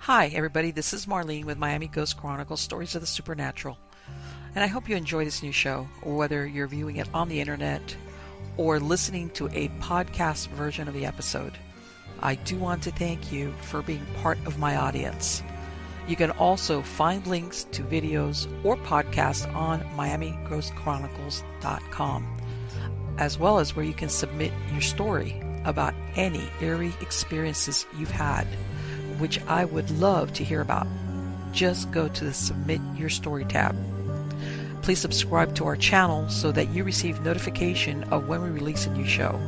Hi, everybody. This is Marlene with Miami Ghost Chronicles Stories of the Supernatural. And I hope you enjoy this new show, whether you're viewing it on the internet or listening to a podcast version of the episode. I do want to thank you for being part of my audience. You can also find links to videos or podcasts on miamighostchronicles.com, as well as where you can submit your story about any eerie experiences you've had, which I would love to hear about. Just go to the Submit Your Story tab. Please subscribe to our channel so that you receive notification of when we release a new show.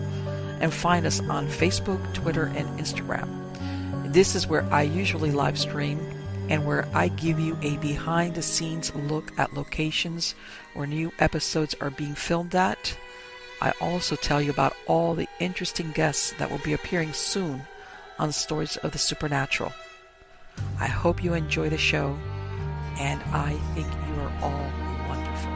And find us on Facebook, Twitter, and Instagram. This is where I usually live stream and where I give you a behind-the-scenes look at locations where new episodes are being filmed at. I also tell you about all the interesting guests that will be appearing soon on Stories of the Supernatural. I hope you enjoy the show, and I think you are all wonderful.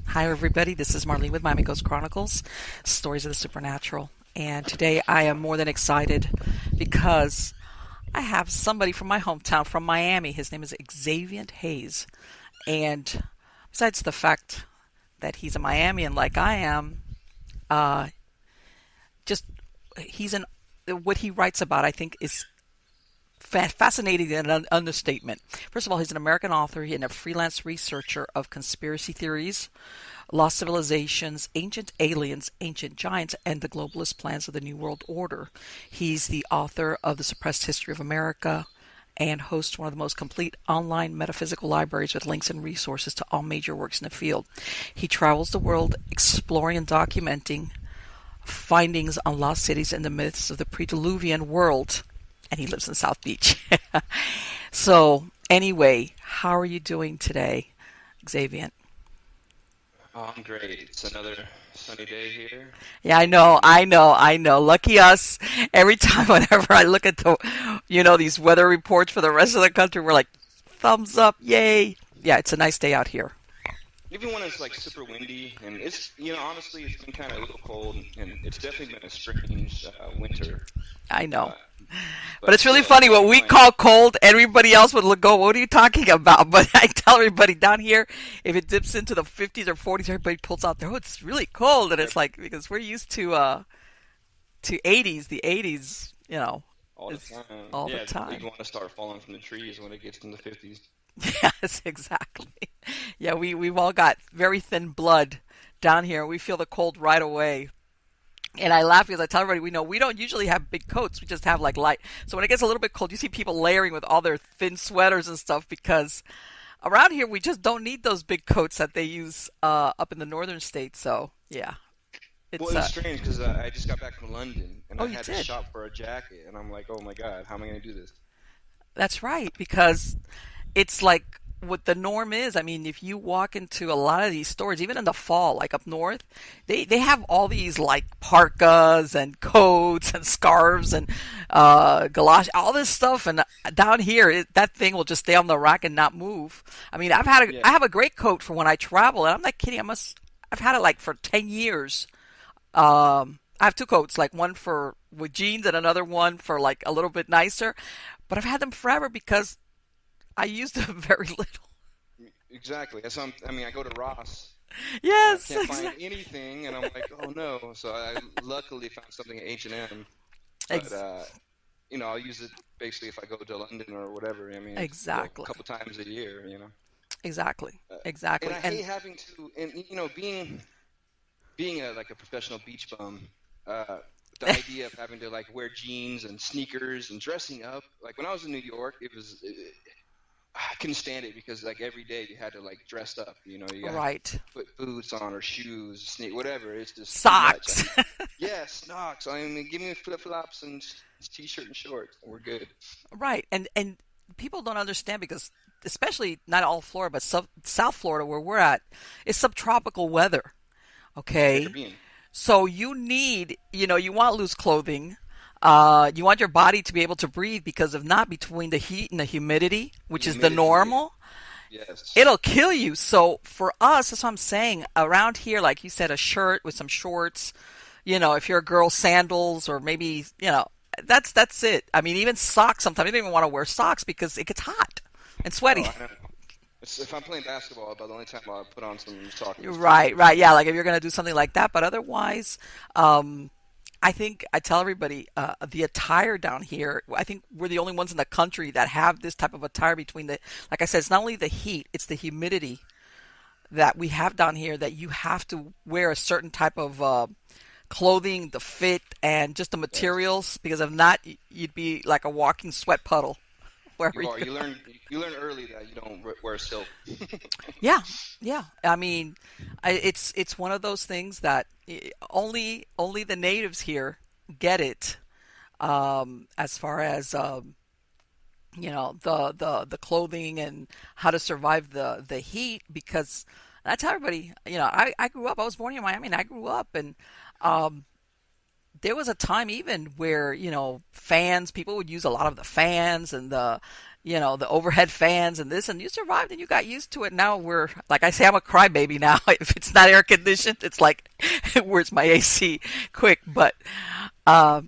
Hi, everybody. This is Marlene with Miami Ghost Chronicles, Stories of the Supernatural. And today I am more than excited because I have somebody from my hometown, from Miami. His name is Xaviant Haze. And besides the fact that he's a Miamian like I am, just what he writes about, I think, is fascinating and an understatement. First of all, he's an American author and a freelance researcher of conspiracy theories, lost civilizations, ancient aliens, ancient giants, and the globalist plans of the New World Order. He's the author of The Suppressed History of America and hosts one of the most complete online metaphysical libraries with links and resources to all major works in the field. He travels the world exploring and documenting findings on lost cities and the myths of the pre-Diluvian world. And he lives in South Beach. So, anyway, how are you doing today, Xaviant? Oh, I'm great. It's another sunny day here. Yeah, I know. Lucky us. Every time, whenever I look at these weather reports for the rest of the country, we're like, thumbs up, yay. Yeah, it's a nice day out here. Even when it's like super windy, and it's, honestly, it's been kind of a little cold, and it's definitely been a strange winter. I know. But it's really still, funny. What we call cold, everybody else would go, what are you talking about? But I tell everybody down here, if it dips into the 50s or 40s, everybody pulls out there, oh, it's really cold. And it's like, because we're used to 80s, the 80s, all the time. All the time. You want to start falling from the trees when it gets in the 50s. Yes, exactly. Yeah, we've all got very thin blood down here. We feel the cold right away. And I laugh because I tell everybody, we don't usually have big coats. We just have like light. So when it gets a little bit cold, you see people layering with all their thin sweaters and stuff because around here we just don't need those big coats that they use up in the northern states. So, yeah. Well, it's strange because I just got back from London and I had did? to shop for a jacket. And I'm like, oh my God, how am I going to do this? That's right, because it's like what the norm is. I mean, if you walk into a lot of these stores, even in the fall, like up north, they have all these like parkas and coats and scarves and galoshes, all this stuff. And down here, that thing will just stay on the rack and not move. I mean, I have a great coat for when I travel, and I'm not kidding. I've had it like for 10 years. I have two coats, like one with jeans and another one for like a little bit nicer. But I've had them forever because I used them very little. Exactly. I go to Ross. Yes, I can't find anything, and I'm like, oh no. So I luckily found something at H&M. But I'll use it basically if I go to London or whatever. I mean, exactly. A couple times a year. Exactly. And I hate having to, and being a professional beach bum. The idea of having to like wear jeans and sneakers and dressing up. Like when I was in New York, I couldn't stand it because like every day you had to like dress up, you know, you got to Right. put boots on or shoes, sneak, whatever. It's just too much. Socks. Yes, socks. I mean, give me flip flops and t-shirt and shorts, and we're good. Right. And people don't understand because especially not all Florida, but South Florida where we're at, it's subtropical weather. Okay. Caribbean, So you need, you want loose clothing. You want your body to be able to breathe because if not, between the heat and the humidity, which is the humidity. normal, Yes. it'll kill you. So for us, that's what I'm saying. Around here, like you said, a shirt with some shorts, if you're a girl, sandals, or maybe, that's it. I mean, even socks, sometimes I don't even want to wear socks because it gets hot and Oh, sweaty. I know. If I'm playing basketball, about the only time I'll put on some stockings too. Right, right. Yeah, like if you're going to do something like that. But otherwise, I think I tell everybody the attire down here. I think we're the only ones in the country that have this type of attire between like I said, it's not only the heat, it's the humidity that we have down here that you have to wear a certain type of clothing, the fit, and just the Yes. materials because if not, you'd be like a walking sweat puddle wherever You you are. go. You learn early that you don't wear silk. Yeah, yeah. I mean, it's one of those things that only the natives here get it. As far as the clothing and how to survive the heat, because that's how everybody. I grew up. I was born in Miami, and I grew up, and um, there was a time even where fans people would use a lot of the fans and the overhead fans and this, and you survived and you got used to it. Now we're like I say, I'm a crybaby now. If it's not air conditioned, it's like where's my AC quick. But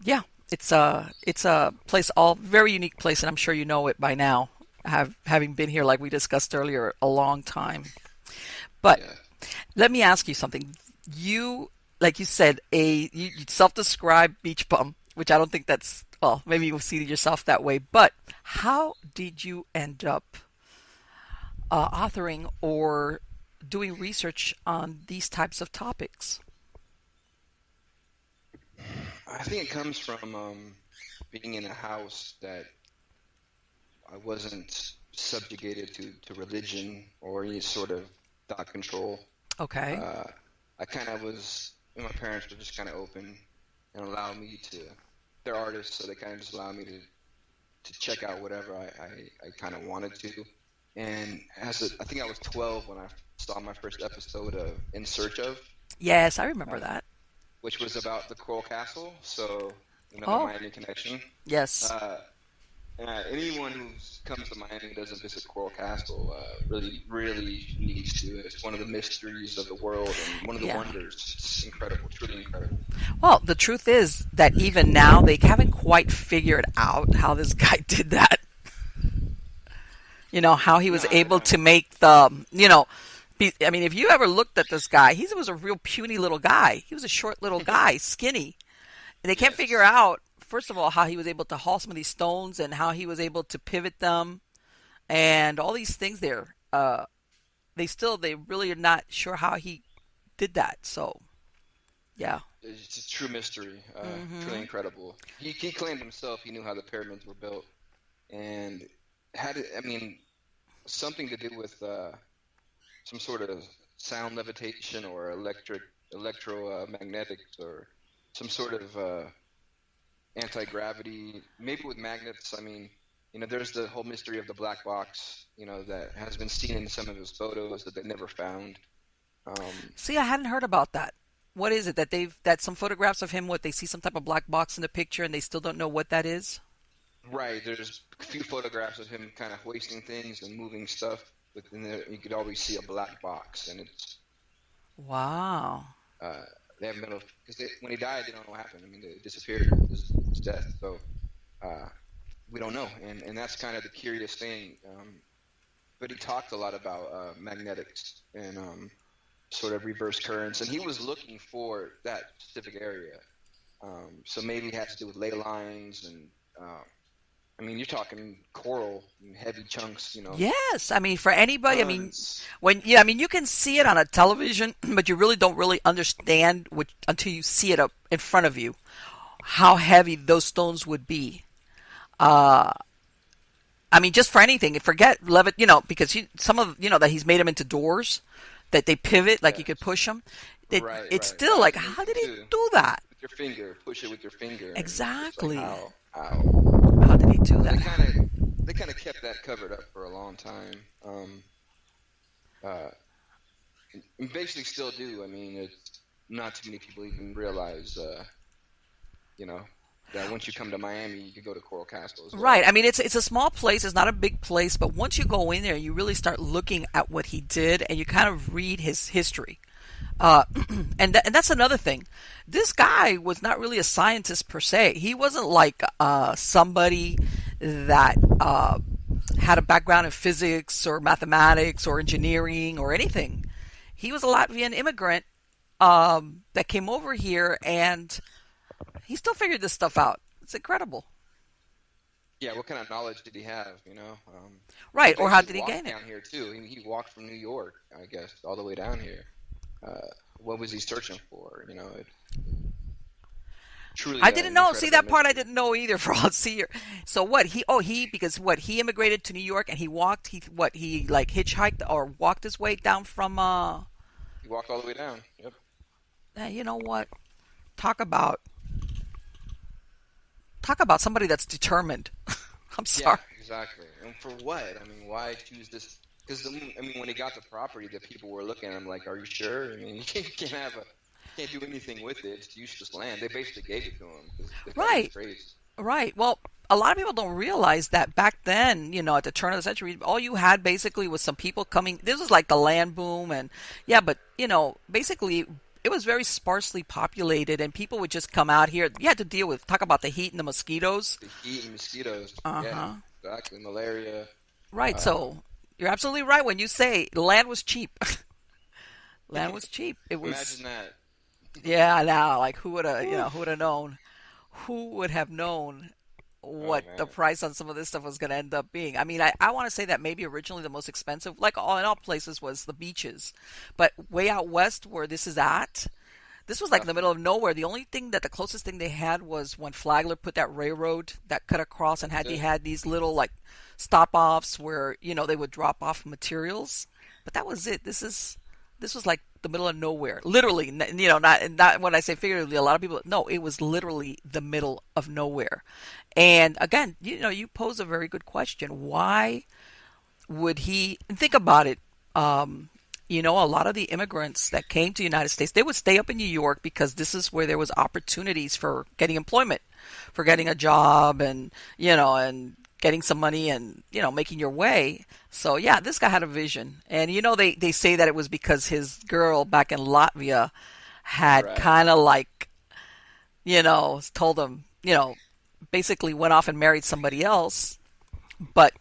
yeah, it's a place, all very unique place, and I'm sure you know it by now, having been here like we discussed earlier a long time. But Yeah. let me ask you something. You, like you said, you self-described beach bum, which I don't think that's, well, maybe you see yourself that way. But how did you end up authoring or doing research on these types of topics? I think it comes from being in a house that I wasn't subjugated to religion or any sort of thought control. Okay. Uh, I kind of was, my parents were just kind of open and allowed me to, they're artists, so they kind of just allowed me to check out whatever I kind of wanted to. And I think I was 12 when I saw my first episode of In Search of, Yes, I remember uh, that. which was about the Coral Castle. So, the Oh, Miami connection. yes. Uh, Anyone who comes to Miami and doesn't visit Coral Castle really, really needs to. It's one of the mysteries of the world and one of the Yeah. wonders. It's incredible, truly incredible. Well, the truth is that even now they haven't quite figured out how this guy did that. How he No, was I able know. to make I mean, if you ever looked at this guy, he was a real puny little guy. He was a short little guy, skinny. And they can't figure Yes. out, first of all, how he was able to haul some of these stones and how he was able to pivot them and all these things there. They really are not sure how he did that. So, yeah. It's a true mystery, truly Hmm. incredible. He claimed himself he knew how the pyramids were built and had it, I mean, something to do with some sort of sound levitation or electromagnetics or some sort of anti-gravity, maybe with magnets. I mean, there's the whole mystery of the black box, that has been seen in some of his photos that they never found. Um, See, I hadn't heard about that. What is it that some photographs of him, what they see some type of black box in the picture and they still don't know what that is? right, there's a few photographs of him kind of hoisting things and moving stuff, but in there you could always see a black box, and it's Wow. uh, they haven't been able because when he died, they don't know what happened. I mean, it disappeared. His death. So uh, we don't know, and that's kind of the curious thing. But he talked a lot about magnetics and sort of reverse currents, and he was looking for that specific area. So maybe it has to do with ley lines, and I mean, you're talking coral and heavy chunks, Yes, I mean for anybody, I mean tons. I mean you can see it on a television, but you really don't really understand until you see it up in front of you how heavy those stones would be. Uh, I mean, just for anything, forget Levitt, because some of, that he's made them into doors that they pivot, like you could Yes. push them. Right, It's right. still That like, was how amazing did he too. do that? With your finger, push it with your finger, and it's like Exactly. how. How did he do So that? they kind of kept that covered up for a long time. Uh, and basically still do. I mean, it's not too many people even realize, you know, that once you come to Miami, you can go to Coral Castle as Right. well. I mean, it's a small place. It's not a big place, but once you go in there, you really start looking at what he did, and you kind of read his history. Uh, and that's another thing. This guy was not really a scientist per se. He wasn't like somebody that had a background in physics or mathematics or engineering or anything. He was a Latvian immigrant that came over here, and he still figured this stuff out. It's incredible. Yeah, what kind of knowledge did he have? He Right. Or how basically did he walked gain it? down here too. He walked from New York, I guess, all the way down here. Uh, what was he searching for? It's truly I an didn't know. See, incredible that part I mystery. didn't know either. For all see, so what because what he immigrated to New York and he walked. He like hitchhiked or walked his way down from. He walked all the way down. Yep. You know what? Talk about talk about somebody that's determined. I'm Yeah, sorry. exactly. And for what? I mean, why choose this? Because when he got the property, the people were looking at him like, "Are you sure? I mean, you can't do anything with it. It's useless land." They basically gave it to him because they thought he was Right. crazy. Right. Well, a lot of people don't realize that back then, at the turn of the century, all you had basically was some people coming. This was like the land boom, and yeah, but basically, it was very sparsely populated, and people would just come out here. You had to deal with talk about the heat and the mosquitoes. The heat and mosquitoes. Uh Yeah, huh. exactly. Malaria. Right. Uh, So you're absolutely right when you say land was cheap. Land was cheap. It was. imagine that. Yeah. Now, like who would have known? Who would have known Oh what the man. price on some of this stuff was going to end up being? I mean, I want to say that maybe originally the most expensive, like all in all places, was the beaches, but way out west where this is at, this was like in the middle Nothing. of nowhere. The only thing that the closest thing they had was when Flagler put that railroad that cut across and That's they it. had these little like stop offs where they would drop off materials, but that was it. This was like the middle of nowhere, literally. Not when I say figuratively. A lot of people no, it was literally the middle of nowhere. And again, you pose a very good question. Why would he? And think about it. A lot of the immigrants that came to the United States, they would stay up in New York because this is where there was opportunities for getting employment, for getting a job, and getting some money and making your way. So yeah, this guy had a vision, and they say that it was because his girl back in Latvia had Right. kind of like told him basically went off and married somebody else, but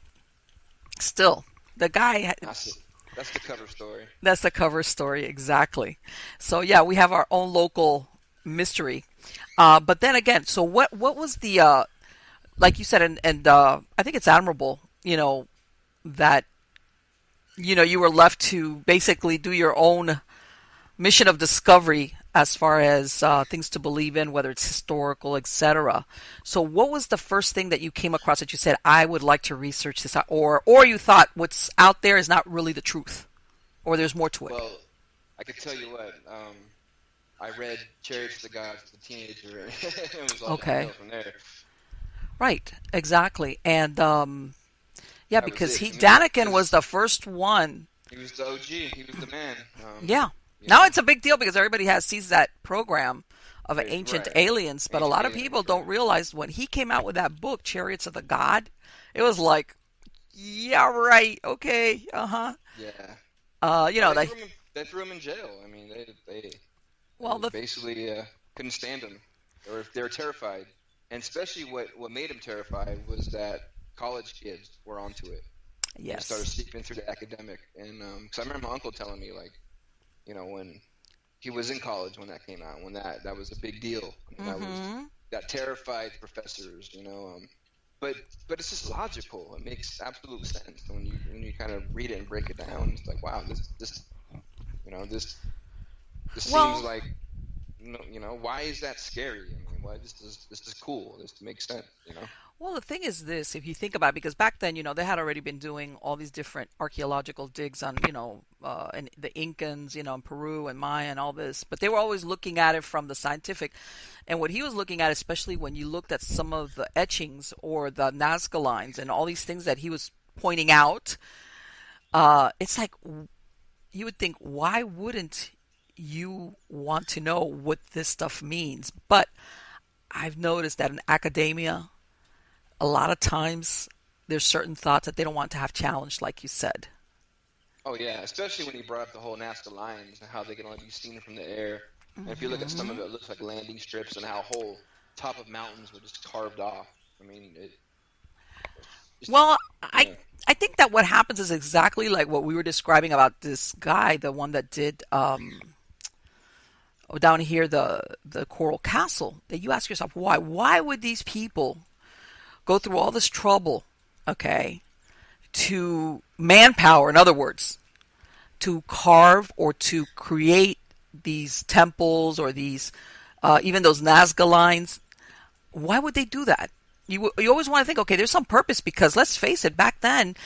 still the guy. That's it. That's the cover story. That's the cover story, exactly. So yeah, we have our own local mystery. But then again, so what was the like you said, and I think it's admirable, that you were left to basically do your own mission of discovery as far as things to believe in, whether it's historical, etc. So, what was the first thing that you came across that you said, "I would like to research this," or you thought what's out there is not really the truth, or there's more to it? Well, I could tell you what. I read *Chariots of the Gods* as a teenager, and it was all downhill Okay, from there. right, exactly, and yeah, That was because it. I mean, Daniken was because the first one. he was the OG. He was the man. Yeah. You Now know, it's a big deal because everybody sees that program of ancient right. aliens, but a Ancient lot of people aliens, don't right? realize when he came out with that book, Chariots of the God, it was like, yeah, right, okay, uh-huh. Yeah. Well, They they threw him in jail. I mean, well they the basically couldn't stand him, or if they were terrified. And especially what made him terrified was that college kids were onto it. They started yes. seeping through the academic, and because I remember my uncle telling me, like, when he was in college when that came out, when that was a big deal. I mean, Mhm. that terrified professors. But it's just logical. It makes absolute sense when you kind of read it and break it down. It's like, wow, this seems Well, like, why is that scary? I mean, mean, why this is cool. This makes sense, you know. Well, the thing is this, if you think about it, because back then, they had already been doing all these different archaeological digs on, and the Incans, in Peru and Maya and all this, but they were always looking at it from the scientific. And what he was looking at, especially when you looked at some of the etchings or the Nazca lines and all these things that he was pointing out, it's like you would think, why wouldn't you want to know what this stuff means? But I've noticed that in academia, a lot of times there's certain thoughts that they don't want to have challenged, like you said. Oh yeah, especially when you brought up the whole Nazca lines and how they can only be seen from the air. And if you look at some of it, it looks like landing strips and how whole top of mountains were just carved off. I mean, Well, yeah. I think that what happens is exactly like what we were describing about this guy, the one that did down here the Coral Castle. That you ask yourself, why would these people go through all this trouble, okay, to manpower, in other words, to carve or to create these temples or these, even those Nazca lines? Why would they do that? You always want to think, okay, there's some purpose, because let's face it, back then,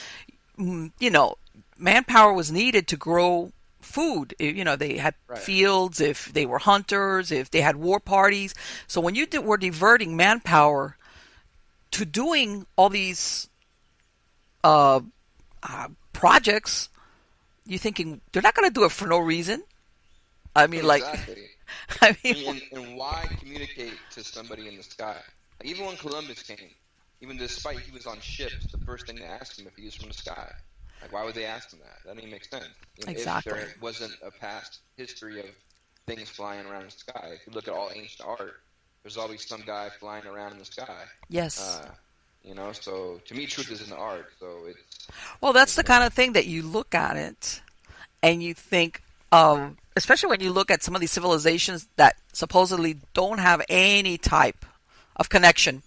manpower was needed to grow food. They had Right. fields, if they were hunters, if they had war parties. So when you were diverting manpower to doing all these uh, projects, you're thinking they're not going to do it for no reason. I mean, like, Exactly. I mean, And why communicate to somebody in the sky? Like, even when Columbus came, even despite he was on ships, the first thing they asked him if he was from the sky. Like, why would they ask him that? That doesn't even make sense. Exactly. If there wasn't a past history of things flying around the sky. If you look at all ancient art, there's always some guy flying around in the sky. yes. So to me, truth is in the art. So it's Well, that's the kind of thing that you look at it and you think, especially when you look at some of these civilizations that supposedly don't have any type of connection.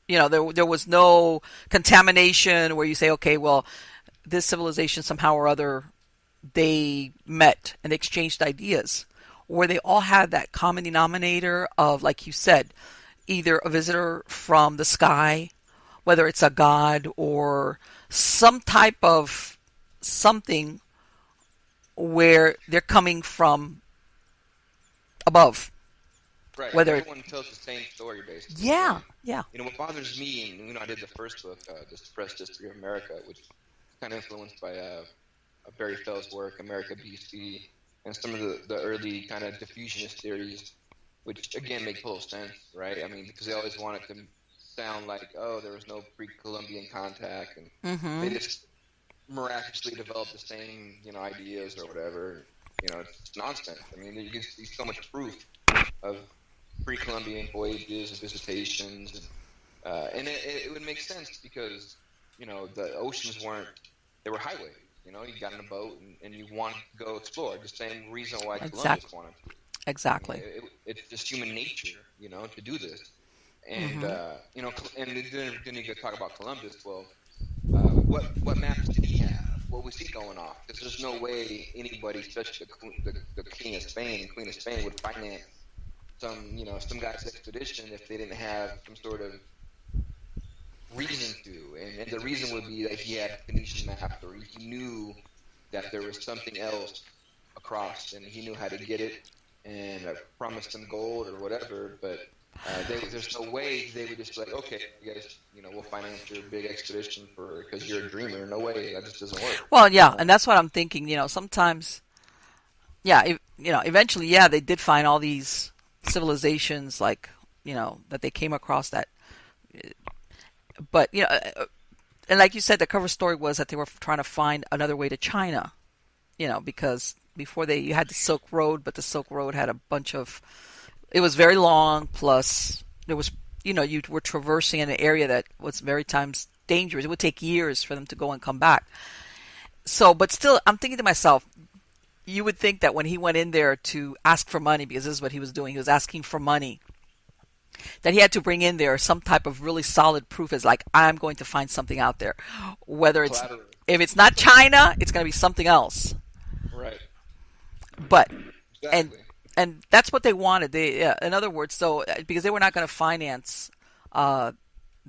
There was no contamination where you say, okay, well, this civilization somehow or other, they met and exchanged ideas, where they all had that common denominator of, like you said, either a visitor from the sky, whether it's a god or some type of something where they're coming from above. right. Whether Everyone tells the same story, basically. yeah, yeah, What bothers me, and I did the first book, The Suppressed History of America, which is kind of influenced by Barry Fell's work, America BC, and some of the early kind of diffusionist theories, which again make total sense, right? I mean, because they always want it to sound like, oh, there was no pre-Columbian contact, and they just miraculously developed the same, ideas or whatever. It's nonsense. I mean, you can see so much proof of pre-Columbian voyages and visitations, and it would make sense because the oceans they were highways. You got in a boat and you want to go explore. The same reason why Columbus wanted to. exactly. It's just human nature, to do this. And and then you could talk about Columbus. Well, what maps did he have? What was he going off? Because there's no way anybody, especially the King of Spain and Queen of Spain, would finance some guy's expedition if they didn't have some sort of reason to. And the reason would be that he had Phoenician maps, or he knew that there was something else across, and he knew how to get it, and promised them gold or whatever. But there's no way they would just be like, okay, you guys, we'll finance your big expedition because you're a dreamer. No way, that just doesn't work. Well, yeah, and that's what I'm thinking. Sometimes, yeah, eventually, yeah, they did find all these civilizations, like that they came across that, but and like you said, the cover story was that they were trying to find another way to China, because before you had the Silk Road, but the Silk Road had a bunch of, it was very long, plus there was, you were traversing an area that was very times dangerous. It would take years for them to go and come back. So, but still, I'm thinking to myself, you would think that when he went in there to ask for money, because this is what he was doing, he was asking for money, that he had to bring in there some type of really solid proof, as like, I'm going to find something out there. Whether it's, if it's not China, it's going to be something else. Right. But, Exactly. and that's what they wanted. They, in other words, so because they were not going to finance uh,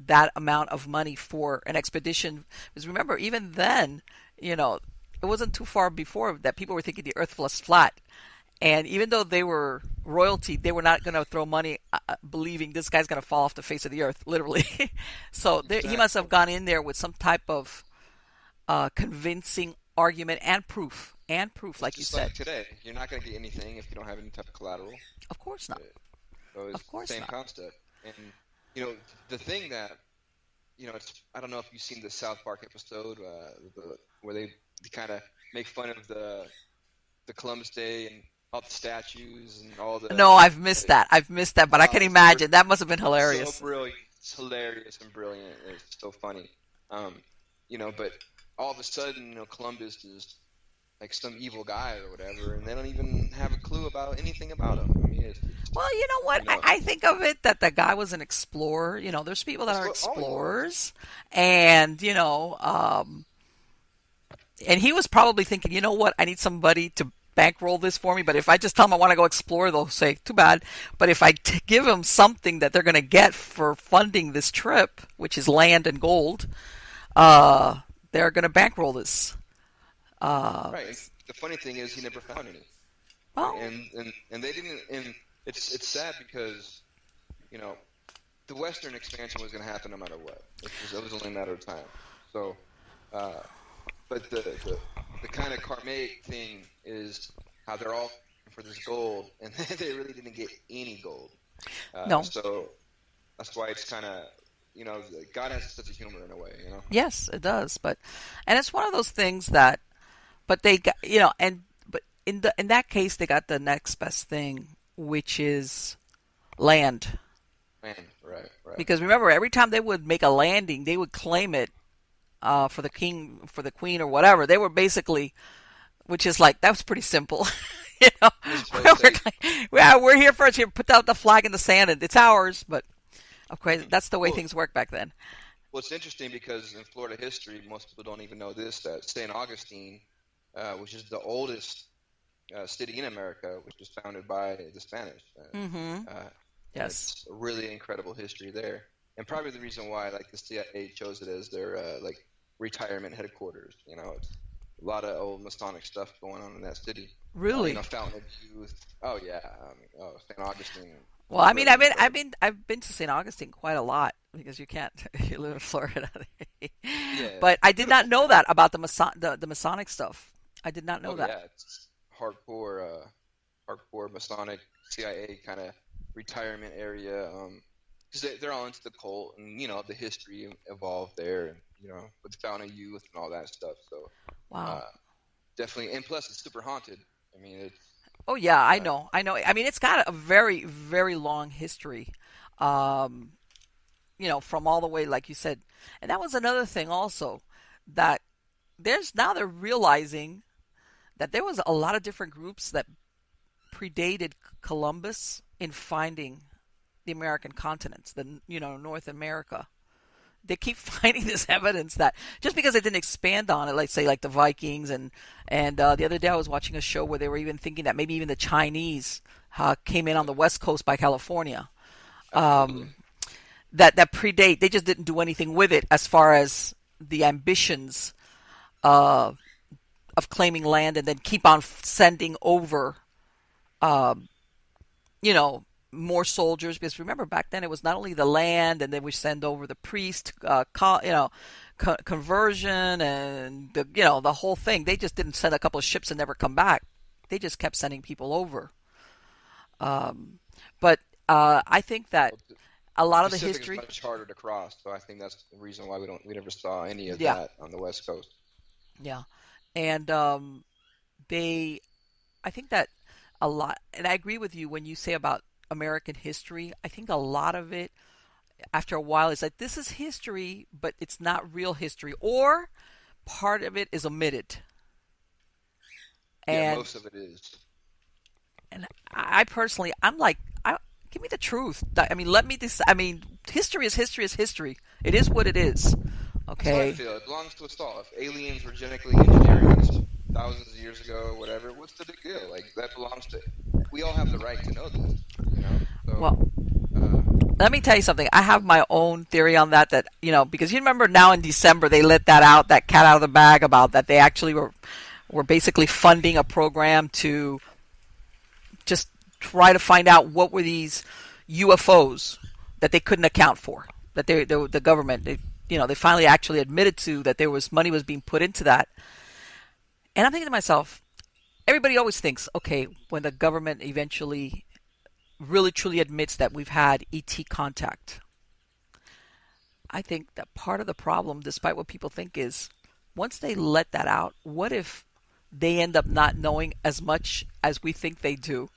that amount of money for an expedition. Because remember, even then, you know, it wasn't too far before that people were thinking the Earth was flat. And even though they were royalty, they were not going to throw money believing this guy's going to fall off the face of the earth, literally. So he must have gone in there with some type of convincing argument and proof, It's like you just said. like today. You're not going to get anything if you don't have any type of collateral. Of course not. So it's Of the course same not. concept. And the thing that it's I don't know if you've seen the South Park episode where they kind of make fun of the Columbus Day and all the statues and all the. No, I've missed that. I've missed that, but I can It's imagine that must have been so hilarious. brilliant. It's hilarious and brilliant. It's so funny. But all of a sudden, Columbus is like some evil guy or whatever, and they don't even have a clue about anything about him. I mean, it's Well, you know what? you know, I think of it that the guy was an explorer. You know, there's people that that's are what all he was. explorers, and and he was probably thinking, you know what? I need somebody to bankroll this for me. But if I just tell them I want to go explore, they'll say, too bad. But if I give them something that they're going to get for funding this trip, which is land and gold, they're going to bankroll this. Uh, Right. And the funny thing is, he never found any. Right? well, And they didn't. And it's sad because you know the Western expansion was going to happen no matter what. It was only a matter of time. So, uh, but the kind of karmic thing is how they're all for this gold, and they really didn't get any gold. no. So that's why it's kind of God has such a humor in a way. Yes, it does. And it's one of those things that, but they got, but in that case, they got the next best thing, which is land. Man, right. Because remember, every time they would make a landing, they would claim it for the king, for the queen, or whatever. They were basically, which is like that was pretty simple. you know, You're supposed to say, we're here first. Here, put out the flag in the sand, and it's ours. But of course, that's the way well, things worked back then. well, it's interesting because in Florida history, most people don't even know this, that St. Augustine, which is the oldest city in America, which was founded by the Spanish. Mm-hmm. And Yes. it's a really incredible history there. And probably the reason why like the CIA chose it as their like retirement headquarters. It's a lot of old Masonic stuff going on in that city. Really? Fountain of Youth. Oh yeah, St. Augustine. Well, I mean, Really incredible. I've been to St. Augustine quite a lot because you can't you live in Florida. Yeah. But I did not know that about the Masonic stuff. I did not know Oh that. yeah, it's hardcore Masonic CIA kind of retirement area. Because they're all into the cult, and the history evolved there, and with the Fountain of Youth and all that stuff. So Wow. uh, definitely, and plus it's super haunted. I mean, it's Oh yeah, I uh, know. I know. I mean, it's got a very, very long history. Um, from all the way, like you said, and that was another thing also that they're realizing that there was a lot of different groups that predated Columbus in finding the American continents, North America. They keep finding this evidence that just because they didn't expand on it, like say like the Vikings and the other day I was watching a show where they were even thinking that maybe even the Chinese came in on the west coast by California. absolutely. Um, that predate. They just didn't do anything with it as far as the ambitions uh, of claiming land and then keep on sending over um, you know, more soldiers. Because remember, back then it was not only the land, and then we send over the priest, conversion, and the whole thing. They just didn't send a couple of ships and never come back. They just kept sending people over. Um, but I think that Well, a the lot of the Pacific is history, much harder to cross, so I think that's the reason why we never saw any of yeah, that on the West Coast. yeah, and they, I think that a lot, and I agree with you when you say about American history. I think a lot of it after a while is like this is history, but it's not real history, or part of it is omitted. Yeah, And most of it is. I personally, I'm like, give me the truth. I mean, let me this. I mean, history is history is history. It is what it is. That's how I Okay. feel. It belongs to us all. If aliens were genetically engineering us thousands of years ago, or whatever, what's the big deal? Like that belongs to we all have the right to know this, you know. So, Well, uh, let me tell you something. I have my own theory on that. That because you remember now in December they let that out, that cat out of the bag about that they actually were basically funding a program to just try to find out what were these UFOs that they couldn't account for. That the government, they finally actually admitted to that there was money was being put into that. And I'm thinking to myself, everybody always thinks, okay, when the government eventually really truly admits that we've had ET contact, I think that part of the problem, despite what people think, is once they let that out, what if they end up not knowing as much as we think they do?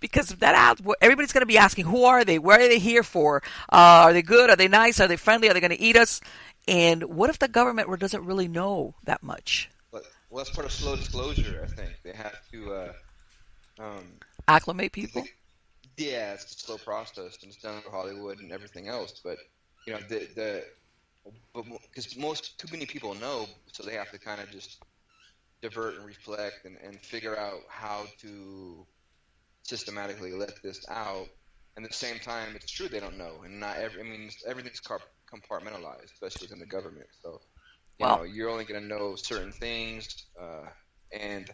Because if that out, everybody's going to be asking, who are they? Where are they here for? Are they good? Are they nice? Are they friendly? Are they going to eat us? And what if the government doesn't really know that much? well, that's part of slow disclosure. I think they have to. Um, Acclimate people? yeah, it's a slow process, and it's done for Hollywood and everything else. But because too many people know, so they have to kind of just divert and reflect and figure out how to systematically let this out. And at the same time, it's true they don't know, and everything's compartmentalized, especially within the government. So you're only going to know certain things, and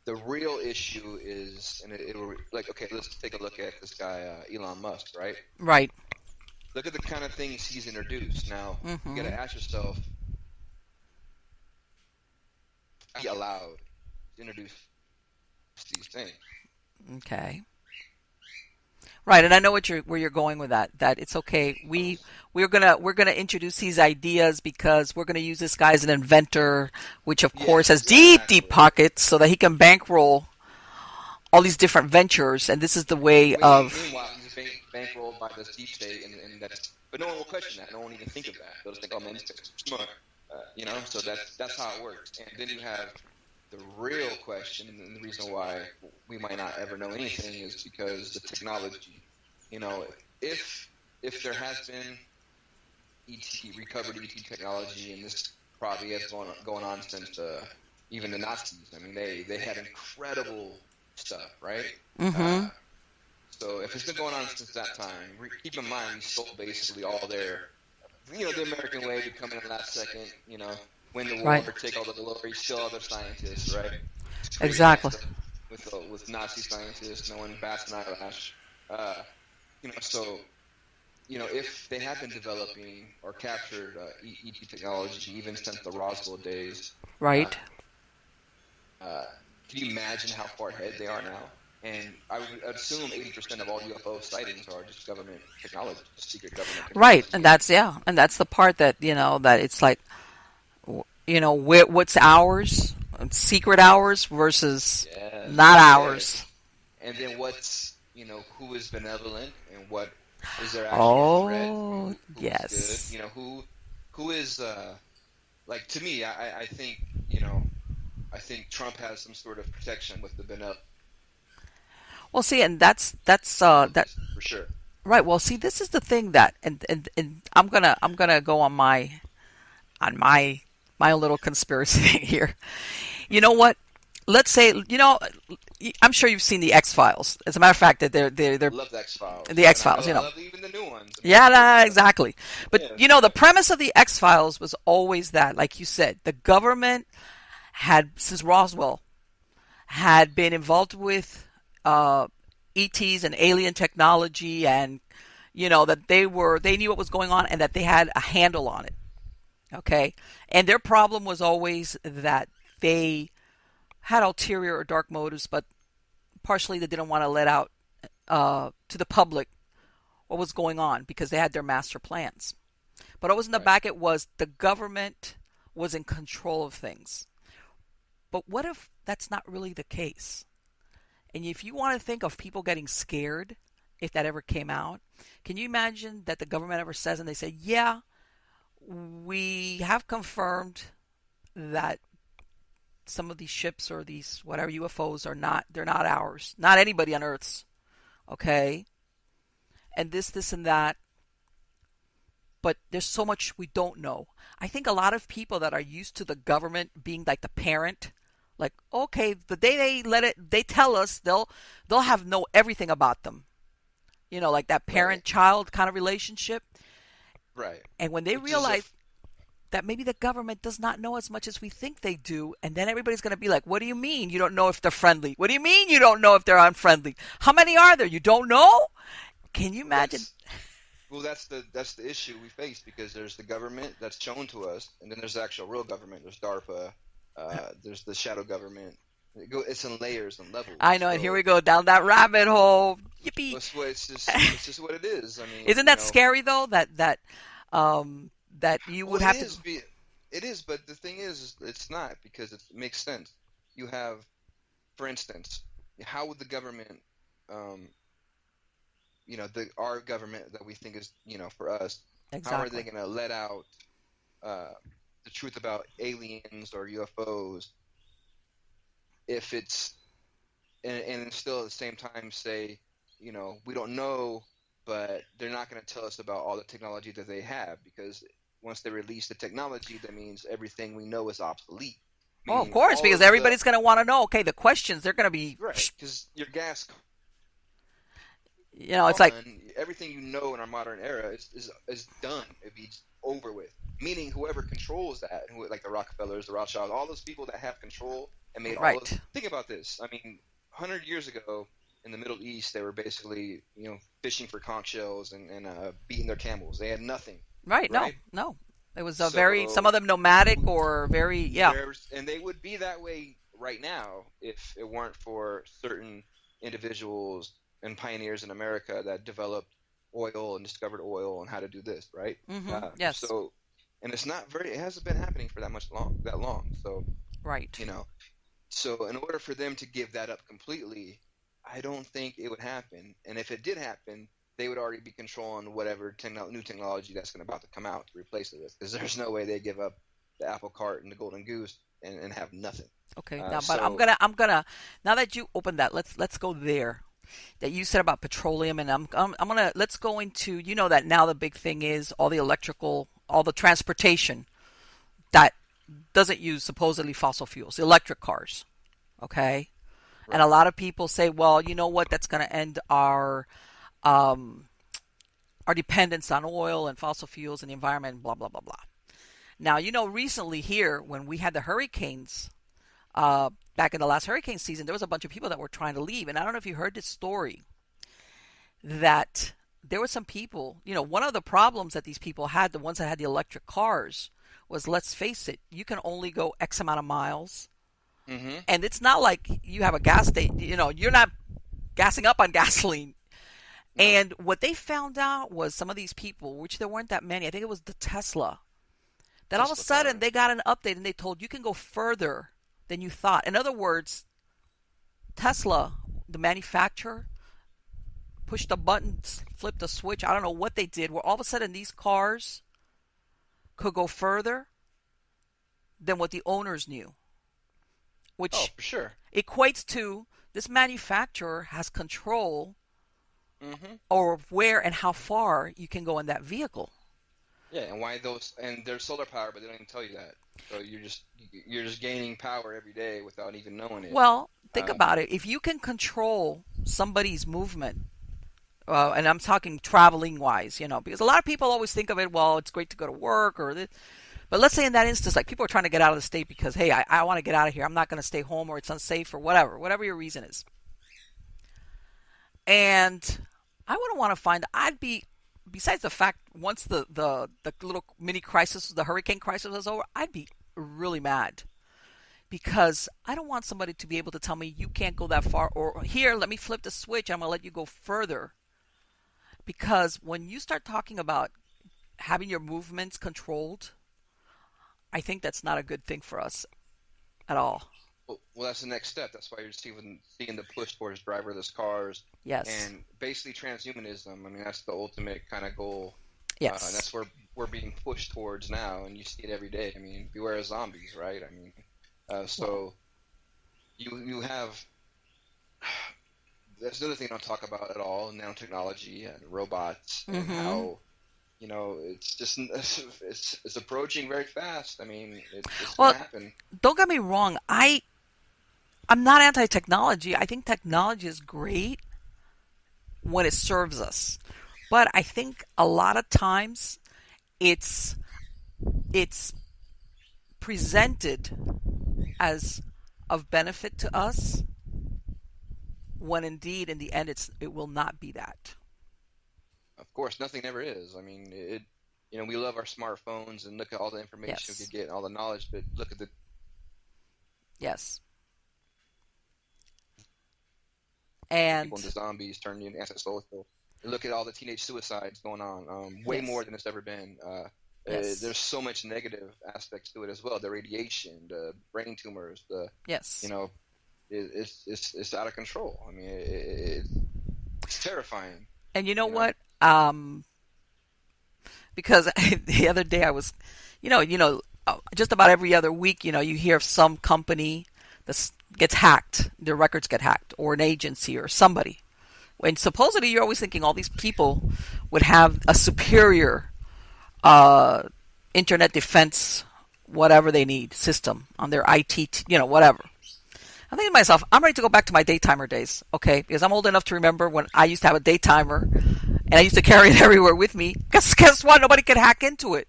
the real issue is, and it'll okay, let's take a look at this guy Elon Musk, right? Right. Look at the kind of things he's introduced. Now you got to ask yourself, are you allowed to introduce these things? Okay. Right, and I know where you're going with that. That it's okay. We're gonna introduce these ideas because we're gonna use this guy as an inventor, which of course has deep pockets, so that he can bankroll all these different ventures. And this is the way of. Meanwhile, he's bankrolled by this deep state, and that's. But no one will question that. No one will even think of that. They'll just think, "Oh man, this guy's smart," So that's how it works. And then you have the real question, and the reason why we might not ever know anything is because the technology. If there has been recovered ET technology, and this probably has going on since even the Nazis. I mean, they had incredible stuff, right? Mm-hmm. So if it's been going on since that time, keep in mind we stole basically all their, the American way to come in the last second, win the war, take all the glory, steal other scientists, right? Exactly. With Nazi scientists, knowing bats and eyelash. If they have been developing or captured ET technology even since the Roswell days, right? Can you imagine how far ahead they are now? And I would assume 80% of all UFO sightings are just government technology, secret government technology. Right, and that's the part that that it's like, what's ours, secret ours versus not ours. And then what's who is benevolent and what is there actually a threat? Who yes. Is good? Who is like, to me, I think I think Trump has some sort of protection with the benevolent. Well, see, and that's that for sure. Right. Well, see, this is the thing that, and I'm gonna go on my little conspiracy here. You know what? Let's say, I'm sure you've seen the X-Files. As a matter of fact, that they're love the X-Files. The X-Files, I love even the new ones. Yeah, exactly. But the premise of the X-Files was always that, like you said, the government had, since Roswell, had been involved with ETs and alien technology, and that they knew what was going on and that they had a handle on it. Okay, and their problem was always that they had ulterior or dark motives, but partially they didn't want to let out to the public what was going on because they had their master plans. But always in the back, it was the government was in control of things. But what if that's not really the case? And if you want to think of people getting scared, if that ever came out, can you imagine that the government ever says, and they say, yeah, we have confirmed that some of these ships or these whatever UFOs they're not ours, not anybody on Earth's, okay? And this and that, but there's so much we don't know. I think a lot of people that are used to the government being like the parent Like, okay, the day they tell us, they'll know everything about them. Like that Right. parent-child kind of relationship. Right. And when they Which is realize that maybe the government does not know as much as we think they do, and then everybody's going to be like, what do you mean you don't know if they're friendly? What do you mean you don't know if they're unfriendly? How many are there? You don't know? Can you well, imagine? that's the issue we face, because there's the government that's shown to us, and then there's the actual real government. There's DARPA, there's the shadow government. It's in layers and levels. I know, and here So we go down that rabbit hole. Yippee! it's just what it is. I mean, Isn't that scary though? That you well, would have to. it is, but the thing is, it's not, because it makes sense. You have, for instance, how would the government, um, our government that we think is, for us, how are they Exactly. going to let out the truth about aliens or UFOs if it's and still at the same time say, we don't know, but they're not going to tell us about all the technology that they have, because once they release the technology, that means everything we know is obsolete. Oh, of Meaning course, all because of the everybody's going to want to know. Okay, the questions they're going to be. right, because your gas It's like gone, everything in our modern era is done. It'd be over with. Meaning whoever controls that, like the Rockefellers, the Rothschilds, all those people that have control and made all those. right, Think about this. I mean, 100 years ago in the Middle East, they were basically, fishing for conch shells and beating their camels. They had nothing, right. No, right? no. It was a very some So of them nomadic or very and they would be that way right now if it weren't for certain individuals and pioneers in America that developed oil and discovered oil and how to do this, right? Yes, So, and it hasn't been happening for that long. So, right. you know, so in order for them to give that up completely, I don't think it would happen. And if it did happen, they would already be controlling whatever new technology that's about to come out to replace it with, because there's no way they give up the apple cart and the golden goose and have nothing. Okay, now, but So I'm gonna now that you opened that, let's go there. That you said about petroleum, and I'm gonna let's go into that now the big thing is all the electrical, all the transportation that doesn't use supposedly fossil fuels, electric cars. Okay, and a right. lot of people say, well, you know what, that's gonna end um, our dependence on oil and fossil fuels and the environment, and blah blah blah blah. Now, recently here when we had the hurricanes, back in the last hurricane season, there was a bunch of people that were trying to leave. And I don't know if you heard this story that there were some people, one of the problems that these people had, the ones that had the electric cars, was, let's face it, you can only go X amount of miles. Hmm. And it's not like you have a gas station, you're not gassing up on gasoline. No, And what they found out was some of these people, which there weren't that many, I think it was the Tesla, that all of a Tesla sudden car. they got an update and they told you can go further than you thought. In other words, Tesla, the manufacturer, pushed a button, flipped a switch. I don't know what they did, where all of a sudden these cars could go further than what the owners knew, Oh, which for sure. equates to this manufacturer has control Hmm. over where and how far you can go in that vehicle. Yeah, and why those and they're solar power, but they don't even tell you that. So you're just gaining power every day without even knowing it. Well, think Uh, about it. If you can control somebody's movement, and I'm talking traveling wise, because a lot of people always think of it, well, it's great to go to work or this. But let's say in that instance, like people are trying to get out of the state because, hey, I want to get out of here. I'm not going to stay home or it's unsafe or whatever your reason is. And I wouldn't want to I'd be, besides the fact, once the little mini crisis, the hurricane crisis was over, I'd be really mad because I don't want somebody to be able to tell me you can't go that far, or here, let me flip the switch, I'm going to let you go further. Because when you start talking about having your movements controlled, I think that's not a good thing for us at all. well, that's the next step. That's why you're seeing the push towards driverless cars Yes. and basically transhumanism. I mean, that's the ultimate kind of goal, and Yes. that's where we're being pushed towards now. And you see it every day. I mean, beware of zombies, right? I mean, Well, so you have that's another thing I don't talk about at all: nanotechnology and robots and mm-hmm. how it's just it's approaching very fast. I mean, it's going Well, to happen. don't get me wrong. I I'm not anti-technology. I think technology is great when it serves us. But I think a lot of times it's it's presented as of benefit to us when indeed in the end it will not be that. Of course, nothing ever is. I mean, we love our smartphones and look at all the information we Yes. could get, all the knowledge, but look at the Yes. people And into zombies, turning you into antisocial. And look at all the teenage suicides going on, way more yes. than it's ever been. Yes. There's so much negative aspects to it as well. The radiation, the brain tumors, you Yes. know, it's out of control. I mean, it's terrifying. And you know You know, what? Because the other day I was, just about every other week, you hear of some company that gets hacked, their records get hacked, or an agency or somebody. And supposedly you're always thinking all these people would have a superior uh, internet defense, whatever they need, system on their IT, whatever. I'm thinking to myself, I'm ready to go back to my daytimer days, okay? Because I'm old enough to remember when I used to have a daytimer and I used to carry it everywhere with me. Guess what? Nobody could hack into it,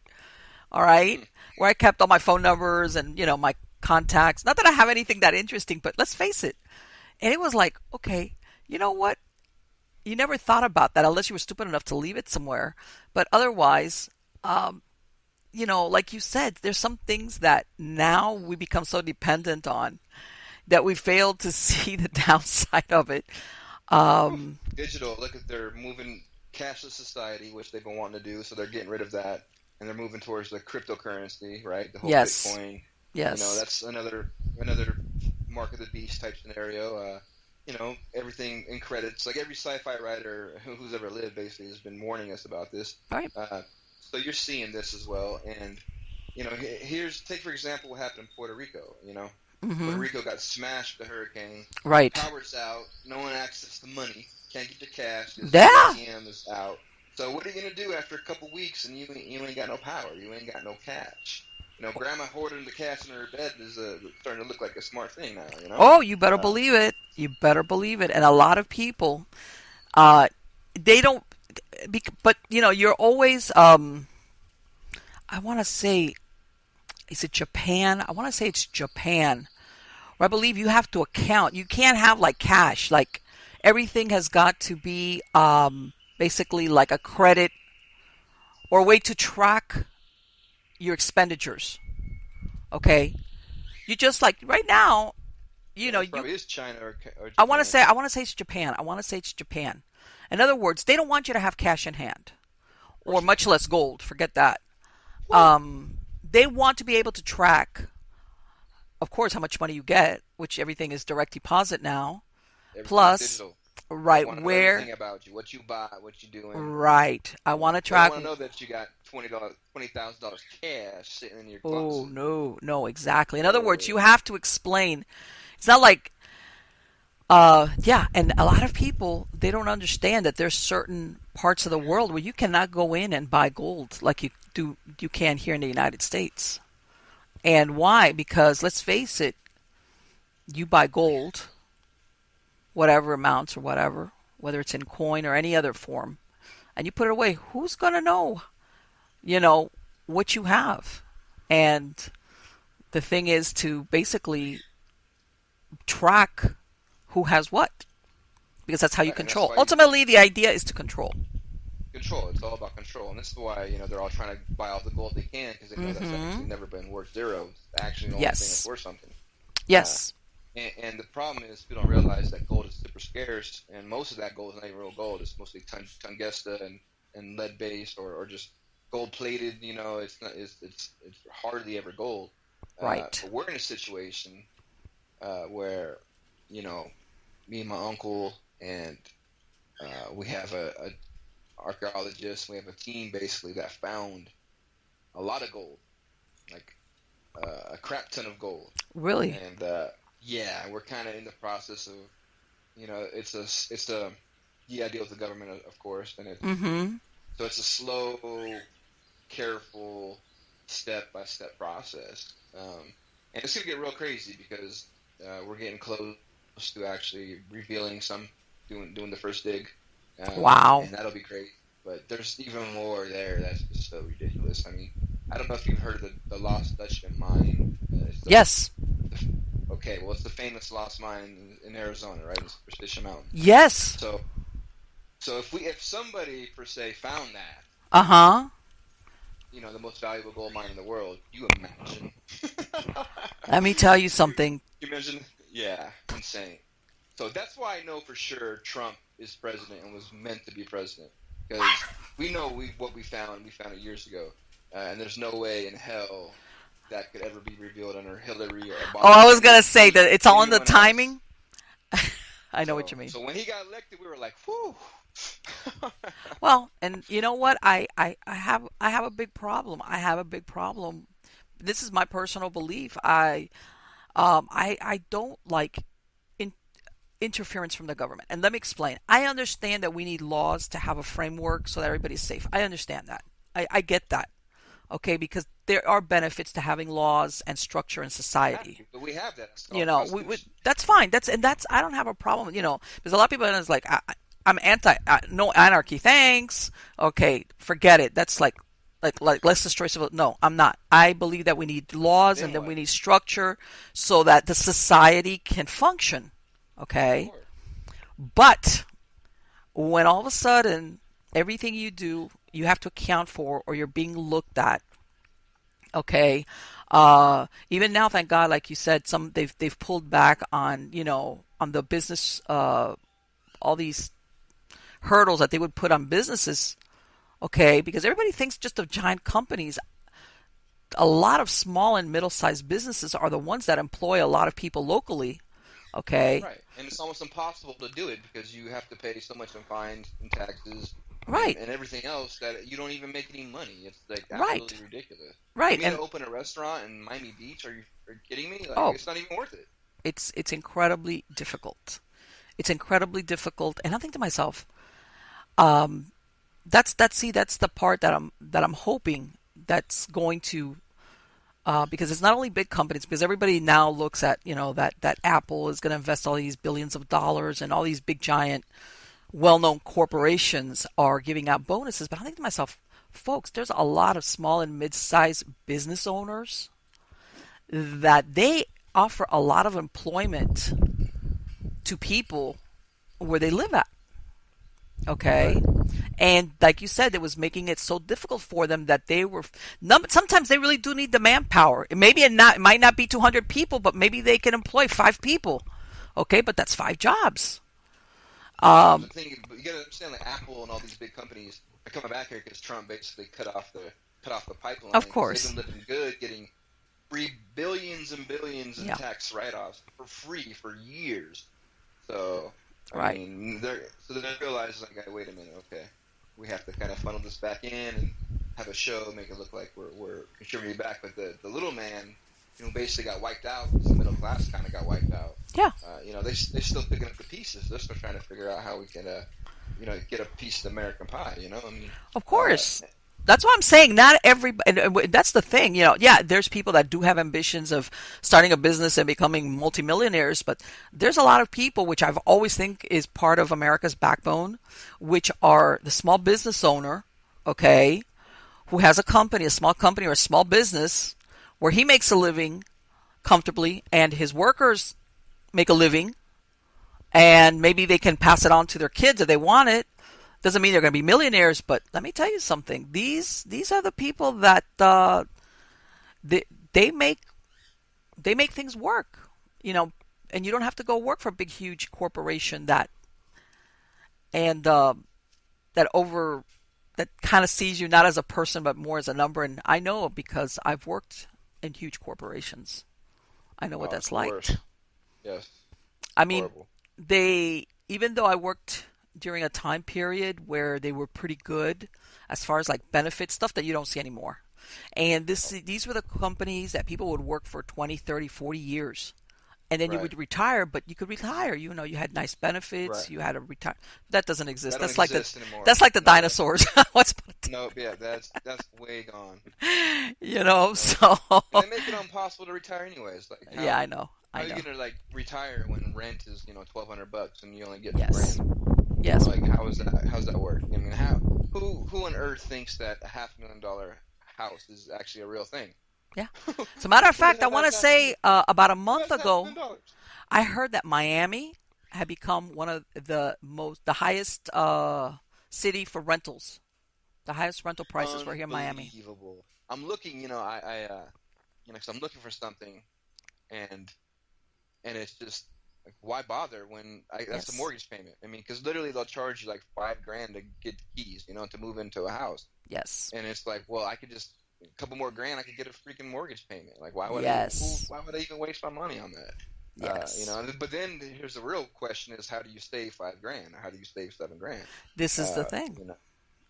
all right? Where I kept all my phone numbers and, my contacts. Not that I have anything that interesting, but let's face it. And it was like, okay, you know what? You never thought about that unless you were stupid enough to leave it somewhere. But otherwise, like you said, there's some things that now we become so dependent on that we fail to see the downside of it. Um, digital. Look at they're moving cashless society, which they've been wanting to do, so they're getting rid of that, and they're moving towards the cryptocurrency, right? The whole yes, Bitcoin. yes, That's another mark of the beast type scenario. Everything in credits. Like every sci-fi writer who's ever lived basically has been warning us about this. right. So you're seeing this as well, and take for example what happened in Puerto Rico. Puerto Mm-hmm. Rico got smashed with the hurricane. Right. Power's out. No one access to money. Can't get your cash because the Yeah. ATM is out. So what are you gonna do after a couple weeks and you ain't got no power? You ain't got no cash. Grandma hoarding the cash in her bed is starting to look like a smart thing now. Oh, you better Uh, believe it. You better believe it. And a lot of people, uh, they don't. But you're always. I want to say, is it Japan? I want to say it's Japan. Where I believe you have to account. You can't have like cash. Like everything has got to be basically like a credit or a way to track your expenditures. Okay, you just like right now. yeah, this You. probably is China or I want to Japan. say. I want to say it's Japan. I want to say it's Japan. In other words, they don't want you to have cash in hand, Of or course not. much less gold. Forget that. Woo. They want to be able to track, of course, how much money you get, which everything is direct deposit now. Everything's Plus, digital. They right want to know where, everything about you, what you buy, what you doing. right. I want to They don't track. want to know that you got $20,000 cash sitting in your Oh closet. no, no, exactly. In other words, Uh, you have to explain. It's not like, yeah, and a lot of people they don't understand that there's certain parts of the world where you cannot go in and buy gold like you can here in the United States. And why? Because let's face it, you buy gold, whatever amounts or whatever, whether it's in coin or any other form, and you put it away, who's going to know, you know, what you have? And the thing is to basically track who has what, because that's how you right, and that's control. why Ultimately, the idea is to control. control. It's all about control, and this is why they're all trying to buy all the gold they can because they know that's actually Mm-hmm. never been worth zero. It's actually the only thing that's Yes. worth something. Uh, Yes. and the problem is people don't realize that gold is super scarce, and most of that gold is not even real gold. It's mostly tungsten and lead based or just gold plated. It's not it's hardly ever gold. Right. But we're in a situation where me and my uncle and we have a archaeologist. We have a team basically that found a lot of gold, like a crap ton of gold, Really. and yeah, we're kind of in the process of, it's a yeah, deal with the government, of course, and Mm-hmm. so it's a slow, careful, step by step process, and it's gonna get real crazy because We're getting close to actually revealing some, doing the first dig, Wow. and that'll be great. But there's even more there that's just so ridiculous. I mean, I don't know if you've heard of the Lost Dutchman mine. Yes. Okay, well, it's the famous lost mine in Arizona, right? It's Superstition Mountain. Yes. So if somebody per se found that, Uh-huh. the most valuable gold mine in the world, you imagine? Let me tell you something. You imagine? Yeah, insane. So that's why I know for sure Trump is president and was meant to be president, because we know what we found. We found it years ago, and there's no way in hell that could ever be revealed under Hillary or Obama. Oh, I was gonna say that it's all in the anyone else. timing. I know what you mean. So when he got elected, we were like, whew. Well, and you know what? I have a big problem. I have a big problem. This is my personal belief. I don't like interference from the government. And let me explain. I understand that we need laws to have a framework so that everybody's safe. I understand that. I get that. Okay, because there are benefits to having laws and structure in society. But we have that. That's fine. That's I don't have a problem. Because a lot of people are like, I'm anti no anarchy. Thanks. Okay, forget it. That's like let's destroy civil. No, I'm not. I believe that we need laws and then we need structure so that the society can function. Okay, but when all of a sudden everything you do you have to account for or you're being looked at. Okay, even now, thank God, like you said, they've pulled back on on the business, all these hurdles that they would put on businesses. Okay, because everybody thinks just of giant companies. A lot of small and middle-sized businesses are the ones that employ a lot of people locally. Okay, right, and it's almost impossible to do it because you have to pay so much in fines and taxes. Right. And everything else that you don't even make any money. It's like absolutely ridiculous. Right. You mean to open a restaurant in Miami Beach? Are you kidding me? It's not even worth it. It's incredibly difficult. It's incredibly difficult, and I think to myself, that's the part that I'm hoping that's going to, because it's not only big companies, because everybody now looks at that Apple is going to invest all these billions of dollars and all these big giant well-known corporations are giving out bonuses. But I think to myself, folks, there's a lot of small and mid-sized business owners that they offer a lot of employment to people where they live at. Okay, and like you said, it was making it so difficult for them that they were. Sometimes they really do need the manpower. It might not be 200 people, but maybe they can employ 5 people. Okay, but that's 5 jobs. The thing, you got to understand, like Apple and all these big companies are coming back here because Trump basically cut off the pipeline. Of course, they've been living good, getting free billions and billions in tax write-offs for free for years. So I mean, they're realizing like, wait a minute, okay, we have to kind of funnel this back in and have a show, make it look like we're contributing back. But the little man, basically got wiped out. The middle class kind of got wiped out. Yeah. They're still picking up the pieces. They're still trying to figure out how we can, get a piece of the American pie. I mean, of course. That's what I'm saying. Not everybody. That's the thing. There's people that do have ambitions of starting a business and becoming multimillionaires, but there's a lot of people, which I've always think is part of America's backbone, which are the small business owner, okay, who has a small company or a small business where he makes a living comfortably and his workers make a living, and maybe they can pass it on to their kids if they want it. Doesn't mean they're going to be millionaires, but let me tell you something. These are the people that they make things work, and you don't have to go work for a big, huge corporation that kind of sees you not as a person but more as a number. And I know because I've worked in huge corporations. I know what that's like. Worse. Yes. I mean, horrible. Even though I worked during a time period where they were pretty good as far as like benefit stuff that you don't see anymore. And these were the companies that people would work for 20, 30, 40 years. and then you Right. would retire, but you could retire. You had nice benefits. Right. You had a retire. That doesn't exist. That don't That's like the exist anymore. that's like the No way. dinosaurs. What's No, yeah, that's way gone. No. so And they make it impossible to retire anyways. Like yeah, I know. how I are you know. gonna like retire when rent is, $1,200 and you only get Yes. 2 grand? Yes. Like how's that work? I mean, who on earth thinks that a $500,000 house is actually a real thing? Yeah. As a matter of Who does fact, I have want to half a say million? about a Who month has half a ago, million dollars? I heard that Miami had become one of the highest city for rentals. The highest rental prices were here in Miami. Unbelievable. I'm looking, 'cause I'm looking for something, and it's just like, why bother when that's the Yes. mortgage payment? I mean, because literally they'll charge you like 5 grand to get the keys, to move into a house, Yes. and it's like, well, I could just a couple more grand, I could get a freaking mortgage payment. Like, Yes. why would I even waste my money on that? Yes. But then here's the real question: is how do you save 5 grand, or how do you save 7 grand? This is the Uh, thing. you know,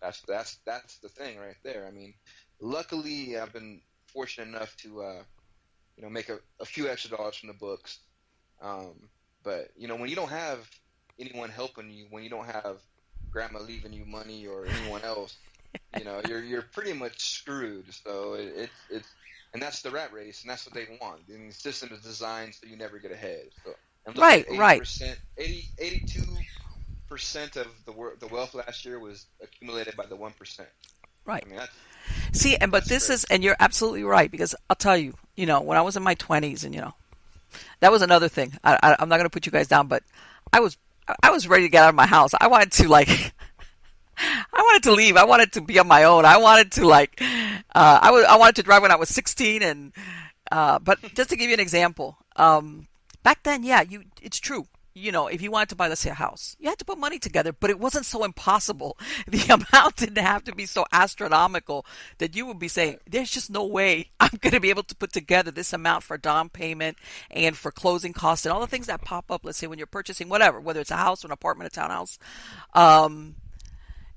that's the thing right there. I mean, luckily I've been fortunate enough to make a few extra dollars from the books. But when you don't have anyone helping you, when you don't have grandma leaving you money or anyone else, you're pretty much screwed. So it's and that's the rat race, and that's what they want. And the system is designed so you never get ahead. So I'm looking Right. at Right. 80%, 82% of the wealth last year was accumulated by the 1%. Right. I mean, See, but that's this is, crazy. and you're absolutely right, because I'll tell you, when I was in my 20s, and that was another thing. I'm not going to put you guys down, but I was I was ready to get out of my house. I wanted to I wanted to leave. I wanted to be on my own. I wanted to I wanted to drive when I was 16, and but just to give you an example, back then, yeah, it's true. If you wanted to buy, let's say, a house, you had to put money together, but it wasn't so impossible. The amount didn't have to be so astronomical that you would be saying, there's just no way I'm going to be able to put together this amount for down payment and for closing costs and all the things that pop up, let's say, when you're purchasing whatever, whether it's a house or an apartment, a townhouse.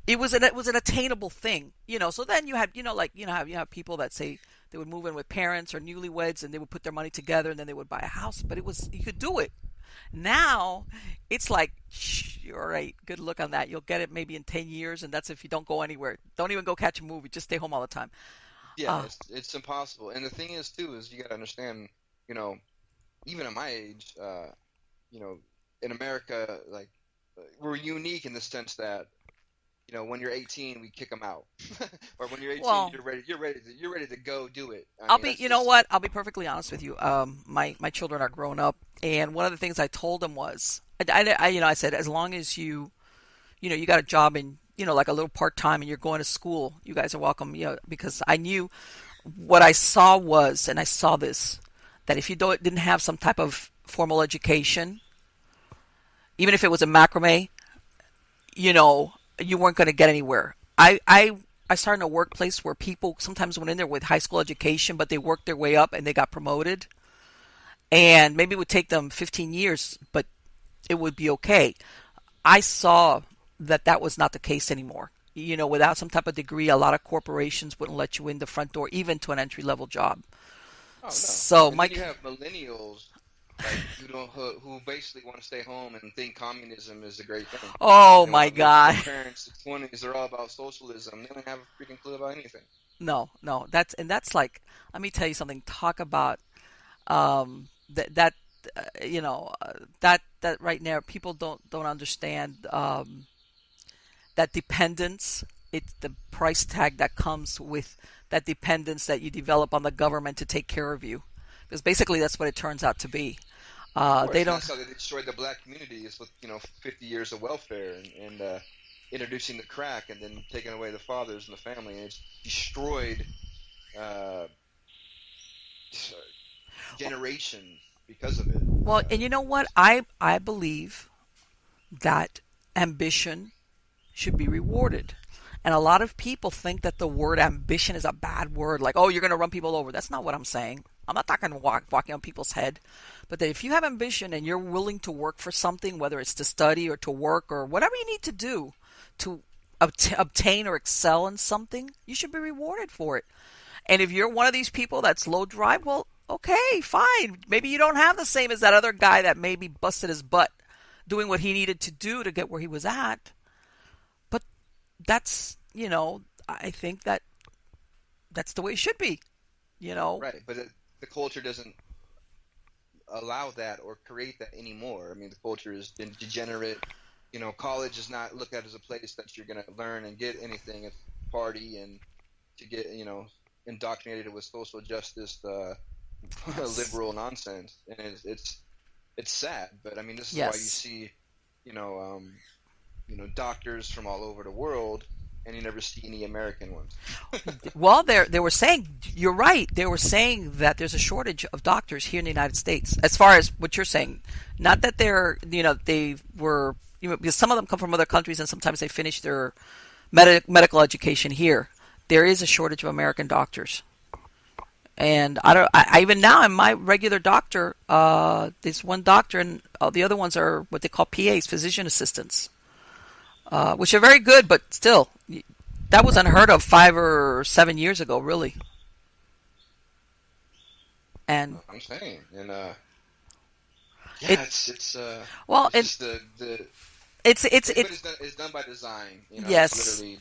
It was an attainable thing. So then you had, you have people that say they would move in with parents or newlyweds and they would put their money together and then they would buy a house, but you could do it. Now it's like, all right, good luck on that. You'll get it maybe in 10 years, and that's if you don't go anywhere. Don't even go catch a movie. Just stay home all the time. Yeah, Uh, it's impossible. And the thing is too is you got to understand, you know, even at my age, in America, like we're unique in the sense that when you're 18, we kick them out, or when you're 18, well, you're ready to go do it. I I'll mean, be, that's you know just what? I'll be perfectly honest with you. My children are grown up, and one of the things I told them was, I said, as long as you got a job and like a little part time, and you're going to school, you guys are welcome. Because I knew what I saw was, and I saw this, that if you didn't have some type of formal education, even if it was a macrame, you weren't going to get anywhere. I started in a workplace where people sometimes went in there with high school education, but they worked their way up and they got promoted. And maybe it would take them 15 years, but it would be okay. I saw that was not the case anymore. Without some type of degree, a lot of corporations wouldn't let you in the front door, even to an entry level job. oh no. So, And then Mike, you have millennials like who basically want to stay home and think communism is a great thing. oh They my want to live with God. their parents. The 20s, they're all about socialism. They don't have a freaking clue about anything. No, no, that's like, let me tell you something. Talk about that that right now people don't understand that dependence. It's the price tag that comes with that dependence that you develop on the government to take care of you, because basically that's what it turns out to be. Of course, They and don't. that's how they destroyed the black community is with 50 years of welfare and introducing the crack and then taking away the fathers and the family, and it's destroyed uh, generations because of it. Well, and you know what? I believe that ambition should be rewarded. And a lot of people think that the word ambition is a bad word, like, oh, you're going to run people over. That's not what I'm saying. I'm not talking walking on people's head. But that if you have ambition and you're willing to work for something, whether it's to study or to work or whatever you need to do to obtain or excel in something, you should be rewarded for it. And if you're one of these people that's low drive, well, Okay, fine. Maybe you don't have the same as that other guy that maybe busted his butt doing what he needed to do to get where he was at. But that's, I think that's the way it should be, you know. Right, but the culture doesn't allow that or create that anymore. I mean, the culture is degenerate. College is not looked at as a place that you're going to learn and get anything. It's party and to get indoctrinated with social justice, Yes. liberal nonsense, and it's sad. But I mean, this is why you Yes. see, you know, um, doctors from all over the world, and you never see any American ones. Well, they were saying, you're right. They were saying that there's a shortage of doctors here in the United States. As far as what you're saying, not that they were, because some of them come from other countries and sometimes they finish their medical education here. There is a shortage of American doctors. And I don't. I even now, I'm my regular doctor. There's one doctor, and all the other ones are what they call PAs, physician assistants, which are very good, but still, that was Right. unheard of 5 or 7 years ago, really. And I'm saying, and it, yeah, well, it's just but it's it's done by design. It's yes, literally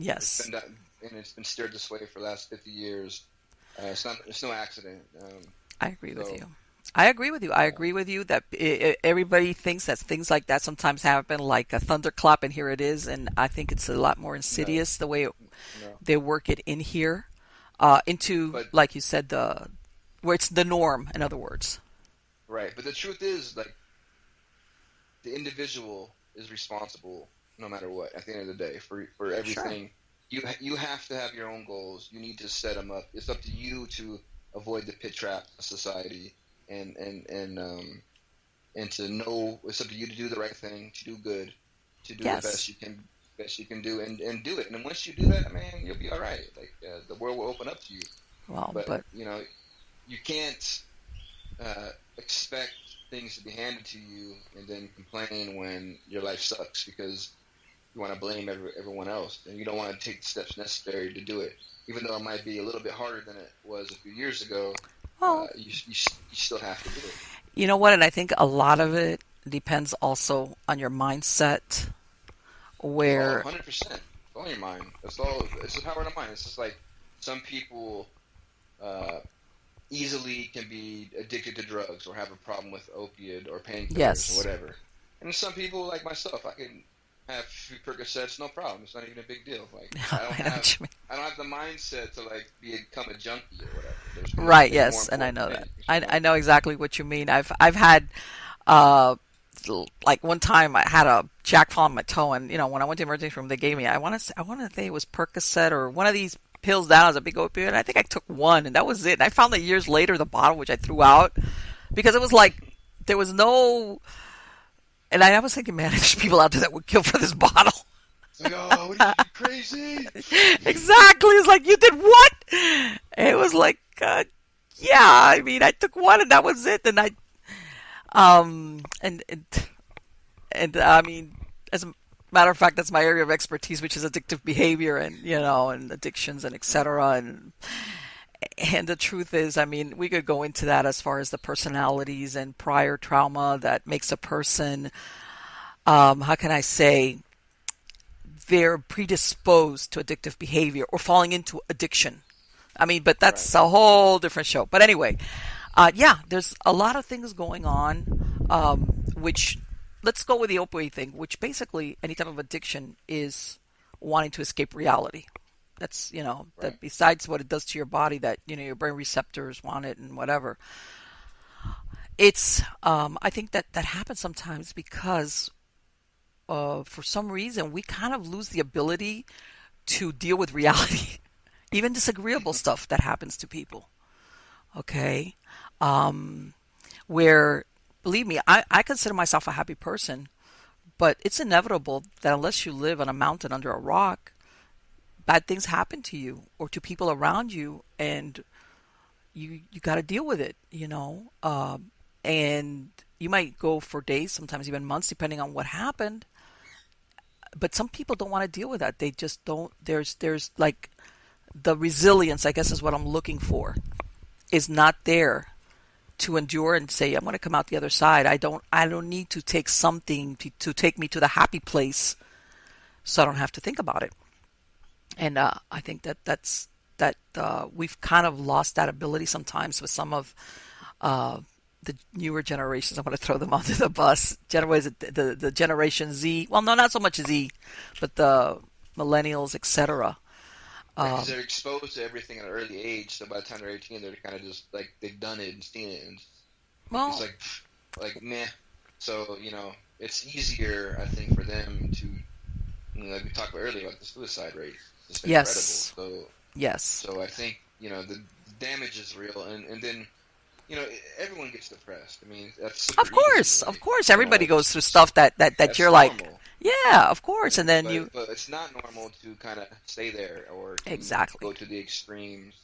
it's yes. been done, and it's been steered this way for the last 50 years. It's no accident. I agree with So you. I agree with you. I uh, agree with you that everybody thinks that things like that sometimes happen, like a thunderclap, and here it is. And I think it's a lot more no, insidious the way no, they work it in here, into, but like you said, the where it's the norm. In other words, right. But the truth is, like, the individual is responsible no matter what at the end of the day for sure. everything. You have to have your own goals. You need to set them up. It's up to you to avoid the pit trap of society and and to know it's up to you to do the right thing, to do good, to do the Yes. best you can do, and do it. And then once you do that, man, you'll be all right. Like the world will open up to you. Well, But but you can't expect things to be handed to you and then complain when your life sucks because you want to blame everyone else and you don't want to take the steps necessary to do it. Even though it might be a little bit harder than it was a few years ago, well, you still have to do it. you know what? And I think a lot of it depends also on your mindset. Oh, Where 100%. It's all in your mind. That's all. It's the power of the mind. It's just like some people uh, easily can be addicted to drugs or have a problem with opiate or painkillers or yes, whatever. And some people like myself, I can have a few Percocets, no problem. It's not even a big deal. Like I know what you mean. I don't have the mindset to like become a junkie or whatever. Right? There's more Yes, and I important know that. things, I know exactly what you mean. I've had uh like one time I had a jack fall on my toe, and when I went to the emergency room, they gave me, I want to say it was Percocet or one of these pills down as a big opioid. And I think I took one, and that was it. And I found that years later the bottle, which I threw out because it was like there was no. And I was thinking, man, there's people out there that would kill for this bottle. It's like, oh, what are you crazy? Exactly. It's like, you did what? It was like, yeah. I mean, I took one, and that was it. And I and I mean, as a matter of fact, that's my area of expertise, which is addictive behavior and and addictions and etc. And the truth is, I mean, we could go into that as far as the personalities and prior trauma that makes a person, how can I say, they're predisposed to addictive behavior or falling into addiction. I mean, but Right. that's a whole different show. But anyway, yeah, there's a lot of things going on, which, let's go with the opioid thing, which basically any type of addiction is wanting to escape reality. That's, Right. that besides what it does to your body, that, your brain receptors want it and whatever. I think that happens sometimes because, for some reason, we kind of lose the ability to deal with reality, even disagreeable stuff that happens to people. Okay. Um, where, believe me, I consider myself a happy person, but it's inevitable that unless you live on a mountain under a rock, bad things happen to you or to people around you, and you got to deal with it, and you might go for days, sometimes even months, depending on what happened. But some people don't want to deal with that. They just don't. There's like the resilience, I guess, is what I'm looking for, is not there to endure and say, I'm going to come out the other side. I don't need to take something to take me to the happy place, so I don't have to think about it. And I think that we've kind of lost that ability sometimes with some of uh, the newer generations. I'm going to throw them under the bus. The Generation Z. Well, no, not so much Z, but the millennials, etc. Because they're exposed to everything at an early age, so by the time they're 18, they're kind of just like they've done it and seen it, and Well, it's like meh. So it's easier, I think, for them to, like we talked about earlier, about the suicide rate. It's yes, incredible. yes, So I think the damage is real, and then everyone gets depressed. I mean, that's super easy. of Like, course, everybody goes through it's stuff that that's you're like, normal. yeah, of course, and then you But it's not normal to kind of stay there or to exactly go to the extremes.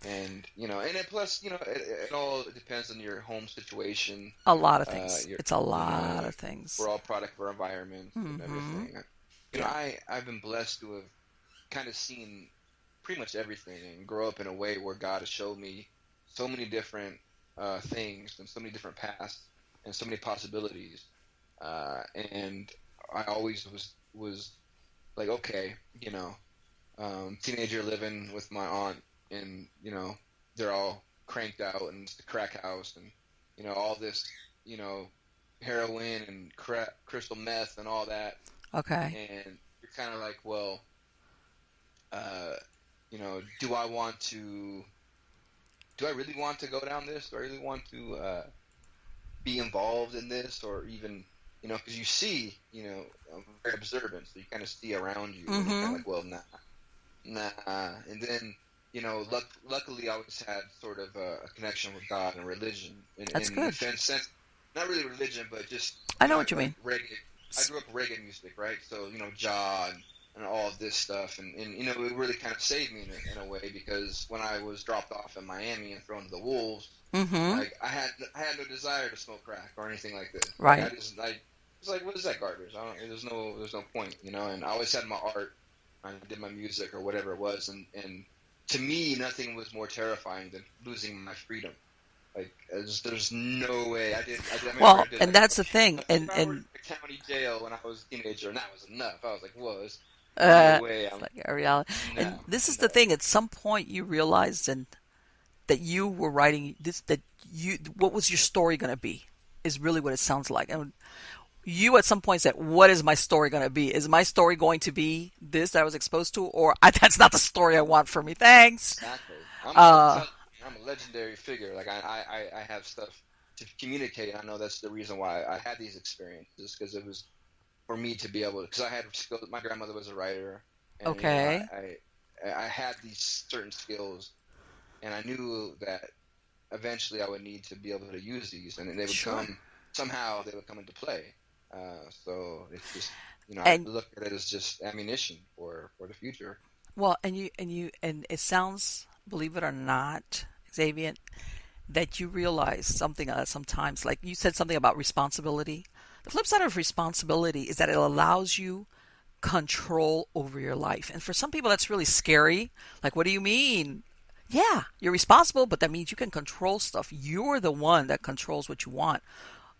And and then plus it all depends on your home situation. a lot of things. Your It's a lot of things. we're all product of our environment and Hmm. everything. Yeah. I've been blessed to have kind of seen pretty much everything and grow up in a way where God has showed me so many different things and so many different paths and so many possibilities. And I always was like, okay, teenager living with my aunt, and they're all cranked out, and it's the crack house, and all this, heroin and crystal meth and all that, Okay. and you're kind of like, well, do I want to? Do I really want to go down this? Do I really want to be involved in this, or even because you see, I'm very observant, so you kind of see around you, and you're kind of Hmm. like, well, nah, and then luckily I always had sort of a connection with God and religion, That's in the good. sense, not really religion, but just I know what you like mean. reggae. I grew up with reggae music, right? So Jah and all of this stuff, and it really kind of saved me in a way, because when I was dropped off in Miami and thrown to the wolves, Hmm. like I had no desire to smoke crack or anything like this. Like Right. I was like, what is that garbage? There's no point, And I always had my art. I did my music or whatever it was, and to me, nothing was more terrifying than losing my freedom. Like, there's no way. I remember I Well, did and like that's the thing, 12 hours and in the county jail when I was a teenager, and that was enough. I was like, whoa, there's no way. it's like a reality. And No, this is no. the thing. At some point, you realized and that you were writing this. That you, what was your story going to be? Is really what it sounds like. And you at some point said, "What is my story going to be? Is my story going to be this that I was exposed to, or that's not the story I want for me? Thanks." Exactly. Uh, I'm a legendary figure. Like I have stuff to communicate. I know that's the reason why I had these experiences, because it was for me to be able to. Because I had skills. My grandmother was a writer, and okay, I had these certain skills, and I knew that eventually I would need to be able to use these, and they would sure. come somehow. They would come into play. So it's just I And look at it as just ammunition for the future. well, and it sounds, believe it or not, Xaviant, that you realize something sometimes, like you said something about responsibility. The flip side of responsibility is that it allows you control over your life. And for some people, that's really scary. Like, what do you mean? Yeah, you're responsible, but that means you can control stuff. You're the one that controls what you want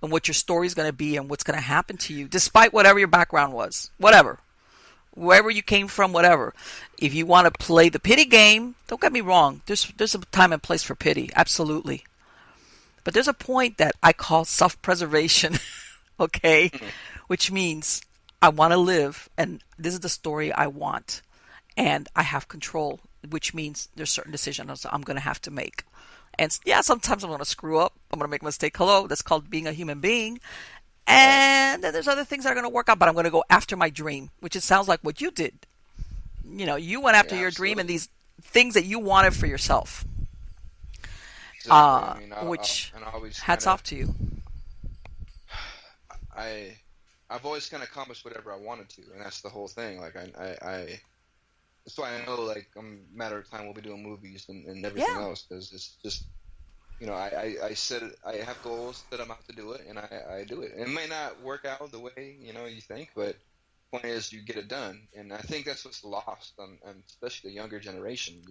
and what your story's going to be and what's going to happen to you, despite whatever your background was. Whatever. Wherever you came from, whatever. If you want to play the pity game, don't get me wrong. There's a time and place for pity, absolutely. But there's a point that I call self-preservation, okay? Which means I want to live, and this is the story I want, and I have control, which means there's certain decisions I'm going to have to make. And yeah, sometimes I'm going to screw up. I'm going to make a mistake. Hello, that's called being a human being. Right. And then there's other things that are going to work out, but I'm going to go after my dream, which it sounds like what you did. You went after Yeah, your dream and absolutely. these things that you wanted for yourself, Exactly. I mean, which and I always kind hats of off to you. I I've always kind of accomplished whatever I wanted to, and that's the whole thing. Like that's why I know, like, a matter of time we'll be doing movies and everything Yeah, else, because it's just I said I have goals that I'm out to do it, and I do it. It may not work out the way you think, but point is you get it done, and I think that's what's lost on especially the younger generation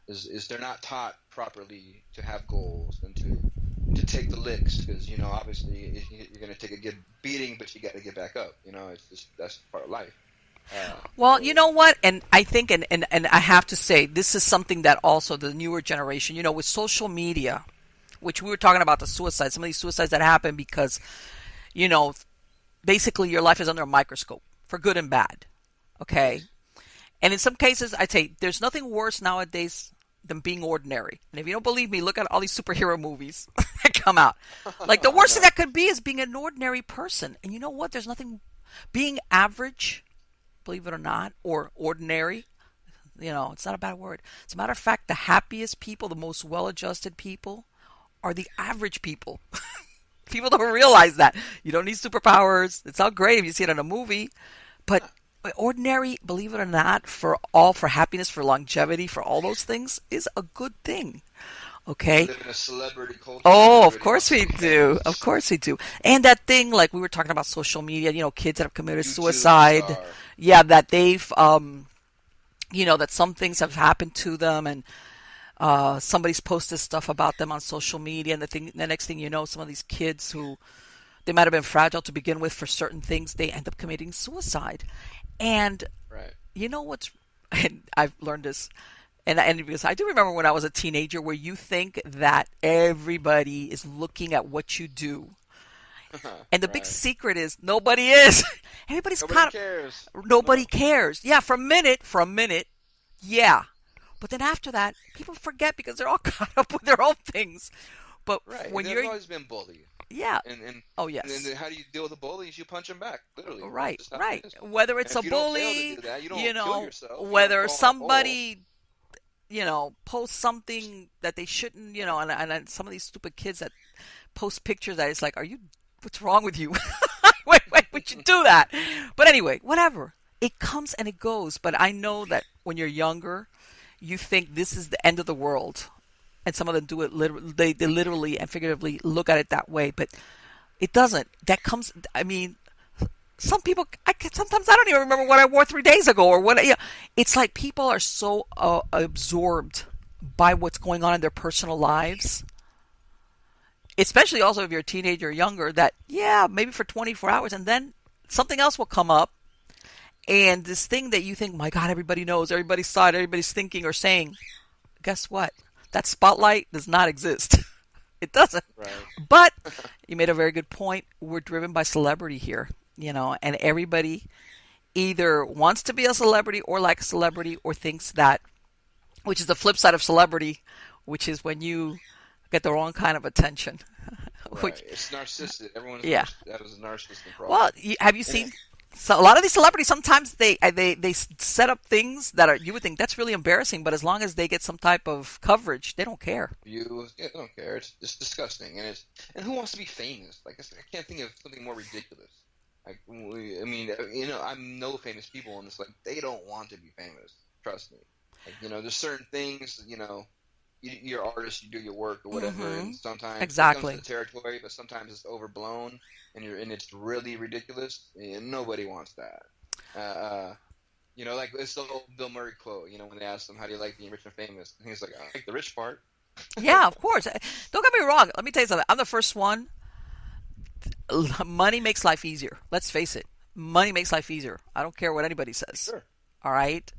is they're not taught properly to have goals and to take the licks because obviously you're going to take a good beating, but you got to get back up. It's just that's part of life. Well, So you know what? And I think, and I have to say, this is something that also the newer generation, with social media, which we were talking about the suicides, some of these suicides that happen because, you know, basically your life is under a microscope for good and bad. Okay. yes, And in some cases, I'd say there's nothing worse nowadays than being ordinary. And if you don't believe me, look at all these superhero movies that come out. Like the I worst thing know. that could be is being an ordinary person. And you know what? There's nothing being average, believe it or not, or ordinary. It's not a bad word. As a matter of fact, the happiest people, the most well-adjusted people are the average people. People don't realize that. You don't need superpowers. It's all great if you see it in a movie, but ordinary, believe it or not, for happiness, for longevity, for all those things is a good thing. We Okay? live in a celebrity culture. Oh, of Everybody course wants to we be do. Of famous. course we do. And that thing, like we were talking about social media, kids that have committed YouTube suicide. star. Yeah, that they've, that some things have happened to them and somebody's posted stuff about them on social media. And the next thing you know, some of these kids who they might have been fragile to begin with for certain things, they end up committing suicide. And Right. you know what's, and I've learned this, and because I do remember when I was a teenager where you think that everybody is looking at what you do. And the big Right. secret is nobody is. Everybody's Nobody kind cares. of, nobody No. cares. Yeah, for a minute, yeah. But then after that, people forget because they're all caught up with their own things. But Right. And when there's you're, always been bullied. yeah, And oh and yes, then how do you deal with the bullies? You punch them back, literally. That's right, just how it right. is. Whether And it's if a you don't fail to bully, do that, you don't kill yourself. You don't whether fall in a hole. somebody post something that they shouldn't, and some of these stupid kids that post pictures that it's like, what's wrong with you? Wait, would you do that? But anyway, whatever. It comes and it goes. But I know that when you're younger, you think this is the end of the world. And some of them do it literally, they literally and figuratively look at it that way. But it doesn't. That comes, I mean, some people, sometimes I don't even remember what I wore 3 days ago or what. It's like people are so absorbed by what's going on in their personal lives, especially also if you're a teenager or younger, that, yeah, maybe for 24 hours and then something else will come up. And this thing that you think, my God, everybody knows, everybody's saw it, everybody's thinking or saying, guess what? That spotlight does not exist. It doesn't. Right. But you made a very good point. We're driven by celebrity here, and everybody either wants to be a celebrity or like a celebrity or thinks that, which is the flip side of celebrity, which is when you get the wrong kind of attention. Right. Which, It's narcissistic. yeah. That is a narcissistic Well, problem. have you And seen? So a lot of these celebrities sometimes they set up things that are, you would think that's really embarrassing, but as long as they get some type of coverage, they don't care. yeah, they don't care. It's disgusting, and who wants to be famous? Like I can't think of something more ridiculous. Like I mean, I'm no famous people, and it's like they don't want to be famous. Trust me. Like there's certain things. You're artist, you do your work or whatever, Hmm. and sometimes it Exactly. comes to the territory, but sometimes it's overblown, and it's really ridiculous. And nobody wants that. Like it's the old Bill Murray quote. When they asked him, "How do you like being rich and famous?" And he's like, "I like the rich part." Yeah, of course. Don't get me wrong. Let me tell you something. I'm the first one. Money makes life easier. Let's face it. Money makes life easier. I don't care what anybody says. Sure. All right.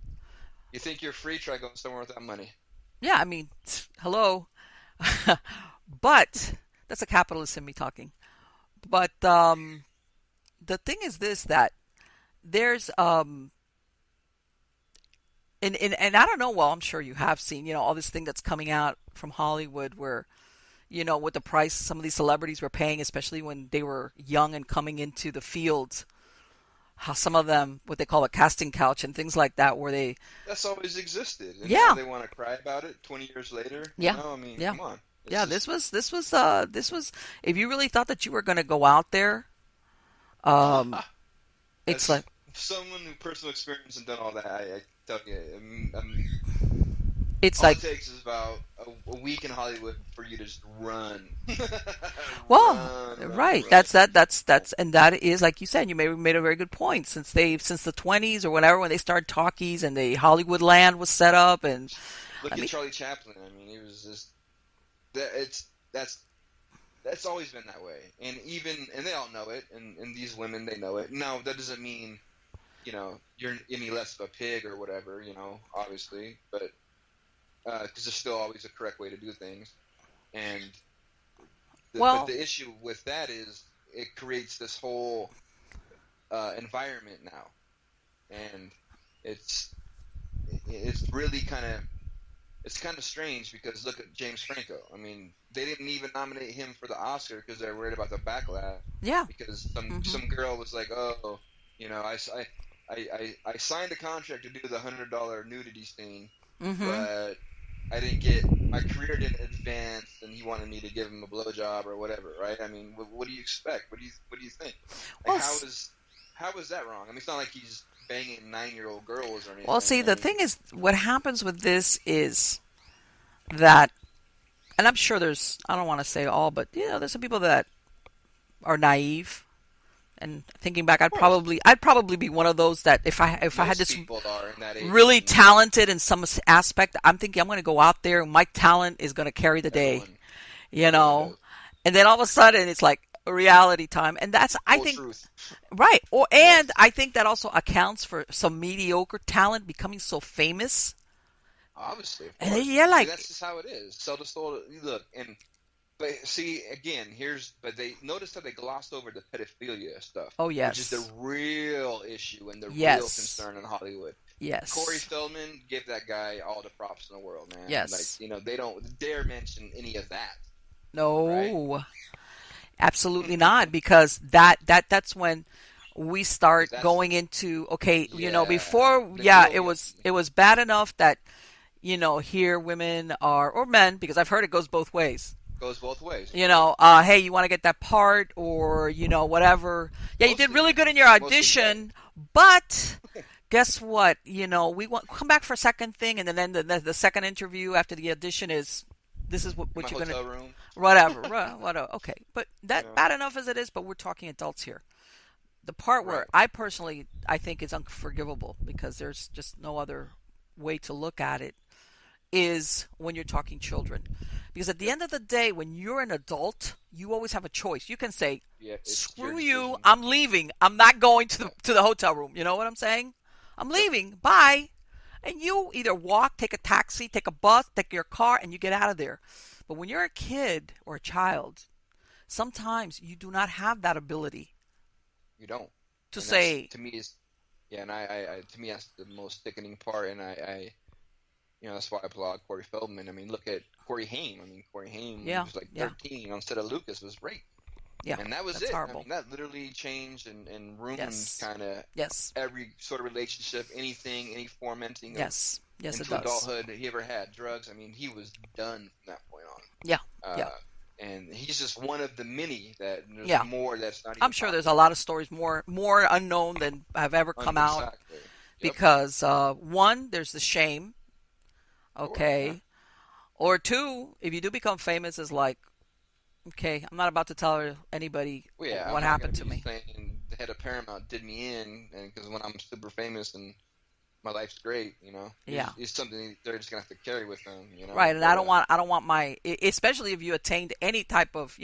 You think you're free? Try going somewhere without money. Yeah, I mean, hello. But that's a capitalist in me talking. But the thing is this, that there's and I don't know. Well, I'm sure you have seen all this thing that's coming out from Hollywood where with the price some of these celebrities were paying, especially when they were young and coming into the field. How some of them, what they call a casting couch and things like that, where they, That's always existed, and yeah, now they want to cry about it 20 years later. yeah, I mean, yeah, come on. It's yeah. just, This was. If you really thought that you were going to go out there, um, it's as like, someone who personal experience and done all that, I tell you, it's all it like, takes is about a week in Hollywood for you to just run. well, right. Run. And that is, like you said, you made a very good point. Since the 20s or whenever, when they started talkies and the Hollywood land was set up, and Look I at mean, Charlie Chaplin. I mean, he was just that's that's always been that way. And they all know it, and these women, they know it. Now, that doesn't mean, you're any less of a pig or whatever, obviously, but because there's still always a correct way to do things. And but the issue with that is it creates this whole environment now, and it's really kind of strange, because look at James Franco. I mean, they didn't even nominate him for the Oscar because they're worried about the backlash. Yeah. Because some girl was like, oh, I signed a contract to do the $100 nudity scene, but I didn't get, my career didn't advance, and he wanted me to give him a blowjob or whatever, right? I mean, what do you expect? What do you think? Like, how is that wrong? I mean, it's not like he's banging 9-year-old girls or anything. Well, see, the thing is, what happens with this is that, and I'm sure there's, I don't want to say all, but there's some people that are naive. And thinking back, I'd probably be one of those that if I had this really talented in some aspect, I'm thinking I'm going to go out there and my talent is going to carry the day, And then all of a sudden it's like reality time, and that's I think truth. Right. And I think that also accounts for some mediocre talent becoming so famous. Obviously, and like that's just how it is. Sell the story. Look, but see, again, but they notice that they glossed over the pedophilia stuff. Oh, yes. Which is the real issue and the real concern in Hollywood. Yes. Corey Feldman, give that guy all the props in the world, man. Yes. Like, they don't dare mention any of that. No. Right? Absolutely not, because that's when we start going into, okay, before, it was bad enough that, here women are, or men, because I've heard it goes both ways. Goes both ways. Hey, you want to get that part, or whatever. Yeah, you did really good in your audition, but guess what? We want come back for a second thing, and then the second interview after the audition is, this is what you're gonna room. Whatever. Okay, but that bad enough as it is. But we're talking adults here. The part where I think is unforgivable, because there's just no other way to look at it, is when you're talking children. Because at the end of the day, when you're an adult, you always have a choice. You can say, screw you, I'm leaving. I'm not going to the hotel room. You know what I'm saying? I'm leaving. Bye. And you either walk, take a taxi, take a bus, take your car, and you get out of there. But when you're a kid or a child, sometimes you do not have that ability. You don't. To say. To me, to me, that's the most sickening part, and I that's why I applaud Corey Feldman. I mean, look at Corey Haim. Corey Haim was like 13 instead of Lucas was raped. Yeah, and that was it. Horrible. That literally changed and ruined kind of every sort of relationship, anything, any fomenting into it does. adulthood that he ever had. Drugs. He was done from that point on. Yeah. And he's just one of the many that there's more that's not even I'm sure there's a lot of stories more unknown than have ever come out. Because one, there's the shame. Okay. Or two, if you do become famous, is like, okay, I'm not about to tell anybody what happened to me. Saying the head of Paramount did me in, and because when I'm super famous and my life's great, it's something they're just gonna have to carry with them, Right, and I don't want my, especially if you attained any type of,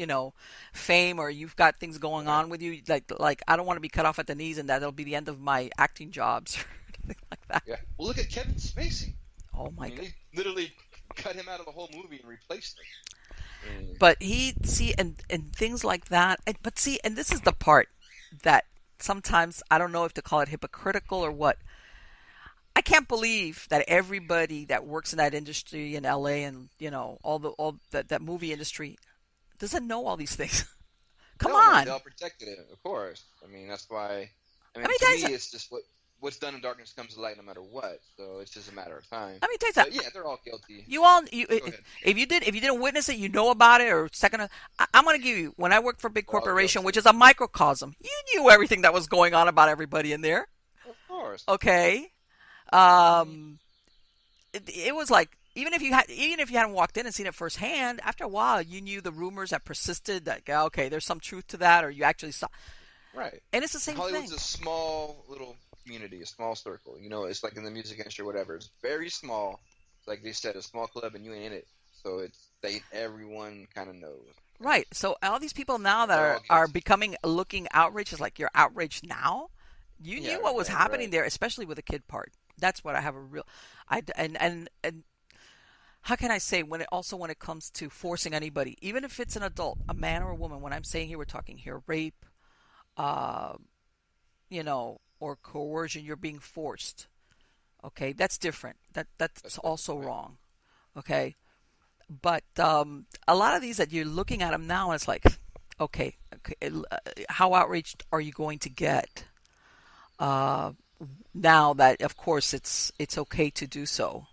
fame, or you've got things going on with you, like I don't want to be cut off at the knees, and that'll be the end of my acting jobs or anything like that. Yeah. Well, look at Kevin Spacey. Oh my God! They literally cut him out of the whole movie and replaced him. But and things like that. But see, and this is the part that sometimes I don't know if to call it hypocritical or what. I can't believe that everybody that works in that industry in LA and all that movie industry doesn't know all these things. Come on, they all protected it, of course. That's why. To me, it's just what's done in darkness comes to light, no matter what. So it's just a matter of time. Yeah, they're all guilty. If you didn't witness it, you know about it, or second. I'm going to give you, when I worked for a big corporation, which is a microcosm, you knew everything that was going on about everybody in there. Of course. Okay. It was like, even if you hadn't walked in and seen it firsthand, after a while you knew the rumors that persisted, that okay, there's some truth to that, or you actually saw. Right. And it's the same Hollywood's thing. A small little community, a small circle. It's like in the music industry or whatever. It's very small. Like they said, a small club and you ain't in it. So everyone kind of knows. Right. So all these people now that They're all are guilty. becoming looking outraged is like you're outraged now. You Yeah, knew what was happening right. there, especially with the kid part. That's what I have a real, and how can I say when it comes to forcing anybody, even if it's an adult, a man or a woman. When I'm saying here, we're talking here rape, uh, or coercion. You're being forced. Okay, that's different. That's That's different, also right? wrong. Okay, but a lot of these that you're looking at them now, and it's like, okay, how outraged are you going to get uh, now that, of course, it's okay to do so?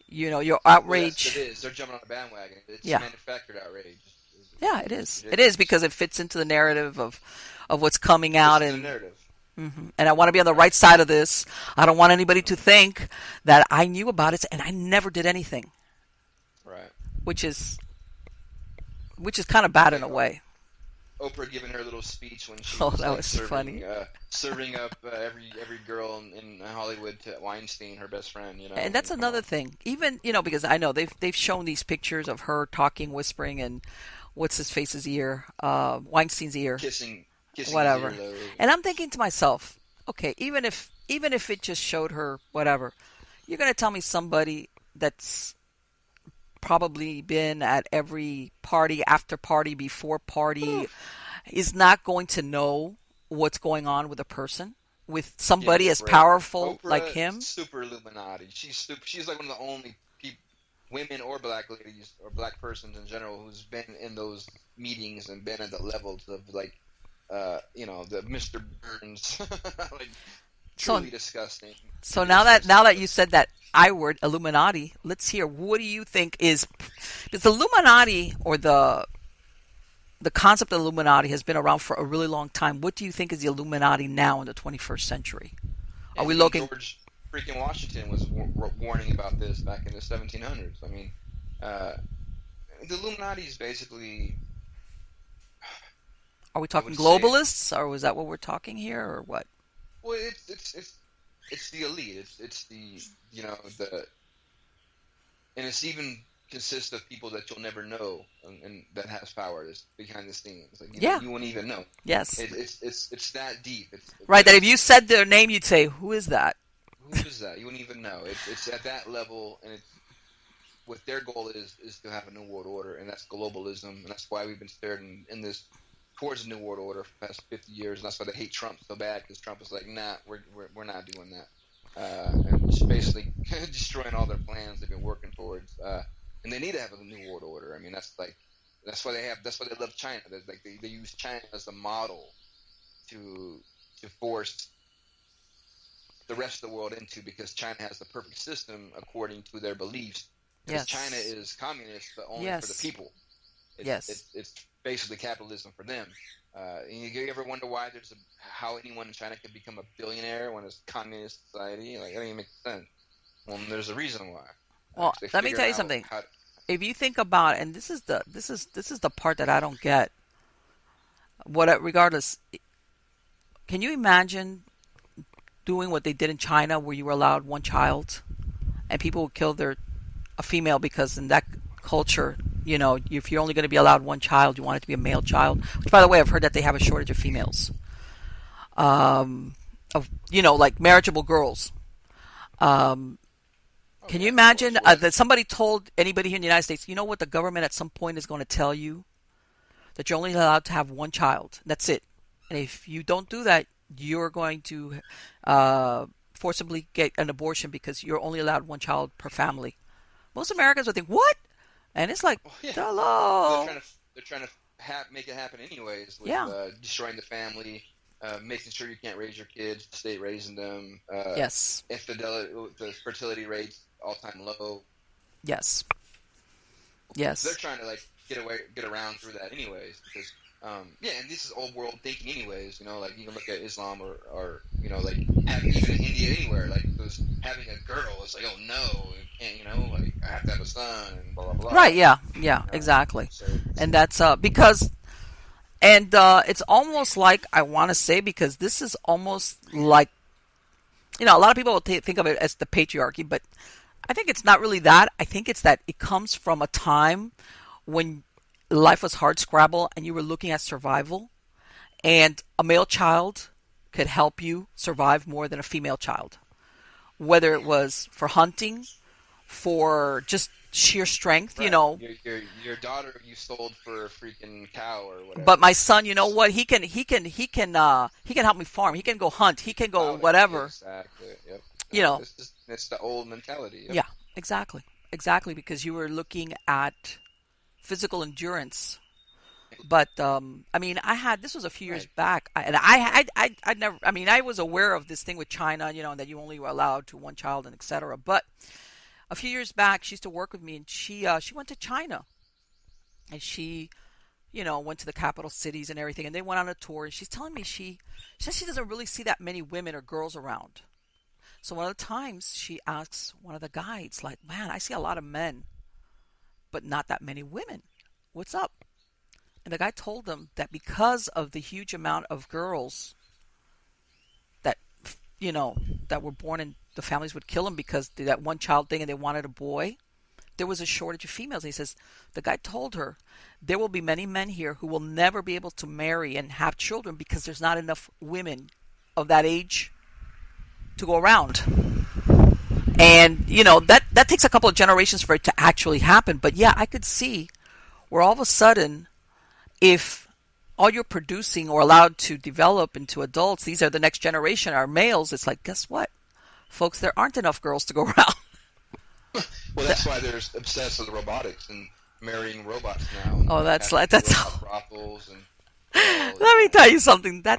Your Well, that's what it outrage. is. They're jumping on a bandwagon. It's Yeah, manufactured outrage. yeah, it It's is. It is ridiculous. because it fits into the narrative of what's coming Fits out, into the and narrative. and I want to be on the right Right. side of this. I don't want anybody to Hmm. think that I knew about it and I never did anything, Right. which is kind of bad in Like a way. Oprah giving her little speech when she Oh, was that like was funny. serving up every girl in Hollywood to Weinstein, her best friend. And I that's mean, come another on. thing. Even, because I know they've shown these pictures of her talking, whispering, and what's his face's ear, Weinstein's ear, Kissing his whatever. earlobe. And I'm thinking to myself, okay, even if it just showed her whatever, you're gonna tell me somebody that's probably been at every party, after party, before party, is not going to know what's going on with a person, with Give me somebody a as break. powerful like Oprah, him. super Illuminati. She's super. She's like one of the only women or black ladies or black persons in general who's been in those meetings and been at the levels of like, the Mr. Burns, like So truly disgusting. So Just now disgusting. that you said that I word Illuminati, let's hear, what do you think is the Illuminati, or the concept of Illuminati has been around for a really long time. What do you think is the Illuminati now in the 21st century? Are Yeah, we even looking George freaking Washington was warning about this back in the 1700s. I mean, uh, the Illuminati is basically, are we I talking would say, globalists, or was that what we're talking here, or what? well, it's the elite. It's the the and it's even consists of people that you'll never know and that has power that's behind the scenes. Like Yeah. you won't even know. Yes. It's that deep. Right, But that if it's you said their name, you'd say, who is that? who is that? You wouldn't even know. It's at that level, and it's what their goal is to have a new world order, and that's globalism, and that's why we've been steered in this towards a new world order for the past 50 years, and that's why they hate Trump so bad, because Trump is like, nah, we're not doing that, and just basically destroying all their plans they've been working towards, and they need to have a new world order. I mean, that's why they love China. They use China as a model to force the rest of the world into, because China has the perfect system according to their beliefs. Because China Yes. is communist, but only for the Yes. people. Yes. It's basically capitalism for them. You ever wonder why how anyone in China could become a billionaire when it's communist society? Like, that doesn't even make sense. Well, there's a reason why. Well, 'Cause they let me figured tell you out something. how. If you think about, and this is the part that I don't get. Regardless, can you imagine doing what they did in China, where you were allowed one child, and people would kill a female because in that culture, if you're only going to be allowed one child, you want it to be a male child. Which, by the way, I've heard that they have a shortage of females, of like marriageable girls. Um, Oh can you yeah, of course. imagine Well, that somebody told anybody here in the United States, you know what, the government at some point is going to tell you that you're only allowed to have one child. That's it. And if you don't do that, you're going to forcibly get an abortion because you're only allowed one child per family. Most Americans would think, what? And it's like, yeah. They're hello. trying to make it happen anyways with Yeah. destroying the family, making sure you can't raise your kids, the state raising them, Yes. infidelity, the fertility rates all time low. Yes. They're Yes. trying to like get around through that anyways, because and this is old world thinking anyways. Like you can look at Islam or like even in India anywhere, like having a girl is like, oh no, you can't, like I have to have a son and blah blah Right. blah. Yeah. Yeah. Exactly. So And that's because, and it's almost like, I want to say, because this is almost like, a lot of people will think of it as the patriarchy, but I think it's not really that. I think it's that it comes from a time when life was hard scrabble and you were looking at survival, and a male child could help you survive more than a female child, whether it was for hunting, for just sheer strength, you Right. know. Your daughter you sold for a freaking cow or But whatever. my son, you know what? He can help me farm. He can go hunt. He can go About it. whatever. Exactly. Yep. You know. It's the old mentality. Yep. Yeah, exactly. Exactly, because you were looking at physical endurance. But I mean, I had this was a few years Right. back, and I never. I mean, I was aware of this thing with China, you know, that you only were allowed to one child and etc. But a few years back, she used to work with me, and she went to China, and she, you know, went to the capital cities and everything, and they went on a tour. And she's telling me she says she doesn't really see that many women or girls around. So one of the times she asks one of the guides, like, "Man, I see a lot of men, but not that many women. What's up?" And the guy told them that because of the huge amount of girls that, you know, that were born and the families would kill them because that one child thing and they wanted a boy, there was a shortage of females. And he says, the guy told her, there will be many men here who will never be able to marry and have children because there's not enough women of that age to go around. And, you know, that takes a couple of generations for it to actually happen. But yeah, I could see where all of a sudden, if all you're producing or allowed to develop into adults, these are the next generation, are males, it's like, guess what? Folks, there aren't enough girls to go around. Well, that's why there's obsessed with robotics and marrying robots now, and Oh, that's having like, that's, robot brothels and all, let me tell you something. Yeah,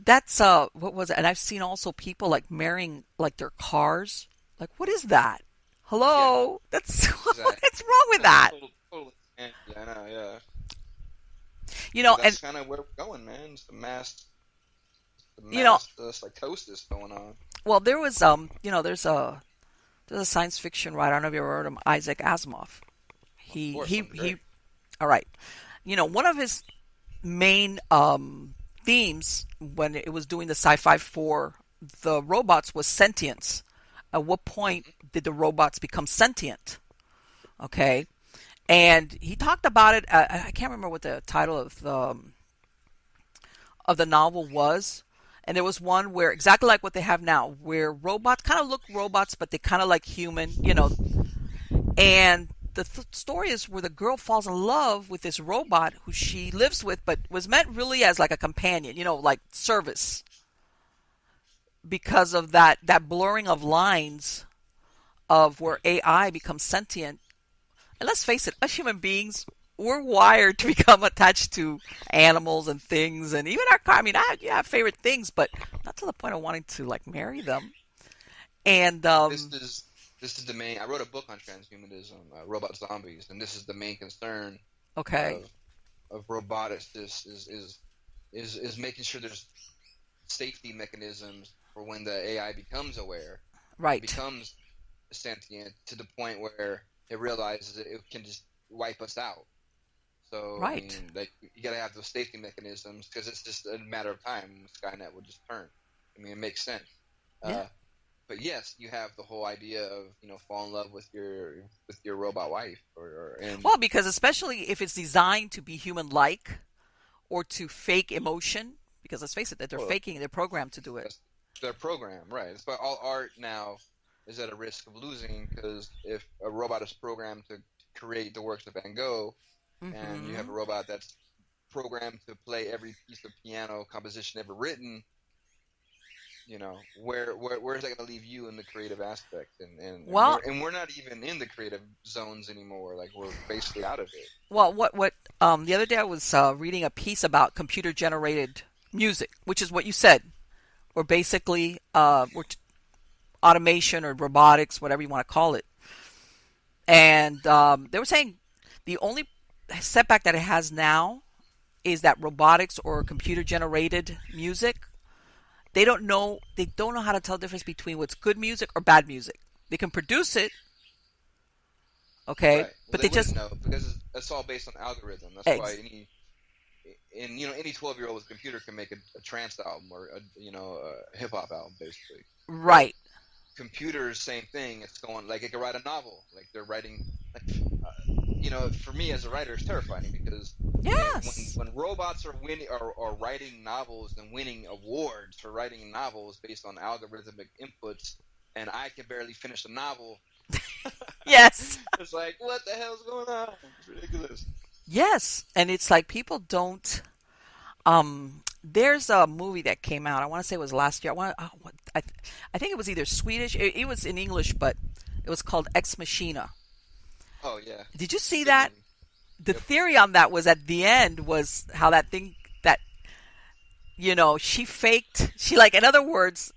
that's, what was it? And I've seen also people like marrying like their cars. Like, what is that? yeah, Hello? That's, exactly. what's wrong with that? Totally. Yeah, I know. Yeah, You but know, and, that's kind of where we're going, man. It's the you know, mass psychosis going on. well, there was, you know, there's a science fiction writer. I don't know if you ever heard of him, Isaac Asimov. Of He, course, he, I'm he, great. all right. You know, one of his main themes when it was doing the sci-fi for the robots was sentience. At what point Hmm. did the robots become sentient? Okay, and he talked about it. I can't remember what the title of the novel was. And there was one where exactly like what they have now, where robots kind of look robots, but they kind of like human, you know. And the story is where the girl falls in love with this robot who she lives with, but was meant really as like a companion, you know, like service, because of that blurring of lines of where AI becomes sentient. And let's face it, us human beings, we're wired to become attached to animals and things, and even our car. I mean, I have favorite things, but not to the point of wanting to like marry them. And This is this is the main. I wrote a book on transhumanism, robot zombies, and this is the main concern okay, of robotics. This is making sure there's safety mechanisms for when the AI becomes aware and right, becomes sentient to the point where it realizes that it can just wipe us out. So I right, mean, like you gotta have those safety mechanisms because it's just a matter of time. Skynet will just turn. I mean, it makes sense. yeah. Uh, but yes, you have the whole idea of fall in love with your robot wife or and Well, because especially if it's designed to be human-like or to fake emotion, because let's face it, that they're well, faking, they're programmed to do it. that's their program, right? That's why all art now is at a risk of losing because if a robot is programmed to create the works of Van Gogh, and you have a Hmm. robot that's programmed to play every piece of piano composition ever written, where is that going to leave you in the creative aspect? And Well, we're not even in the creative zones anymore. Like we're basically out of it. what the other day I was reading a piece about computer-generated music, which is what you said, or basically automation or robotics, whatever you want to call it. And they were saying the only setback that it has now is that robotics or computer generated music, they don't know how to tell the difference between what's good music or bad music. They can produce it, okay, Right. Well, but they they wouldn't just know because that's all based on algorithm. That's why eggs. any 12-year-old with a computer can make a trance album or a hip hop album basically. But Right. computers, same thing. It's going like it can write a novel. Like they're writing. Like, for me as a writer, it's terrifying because Yes. when robots are winning or writing novels and winning awards for writing novels based on algorithmic inputs, and I can barely finish a novel, Yes. it's like what the hell's going on? It's ridiculous. Yes. And it's like people don't. There's a movie that came out. I want to say it was last year. I think it was either Swedish. It was in English, but it was called Ex Machina. Oh yeah, Did you see good that? movie. The Yep. theory on that was at the end was how that thing that she faked. She like, in other words,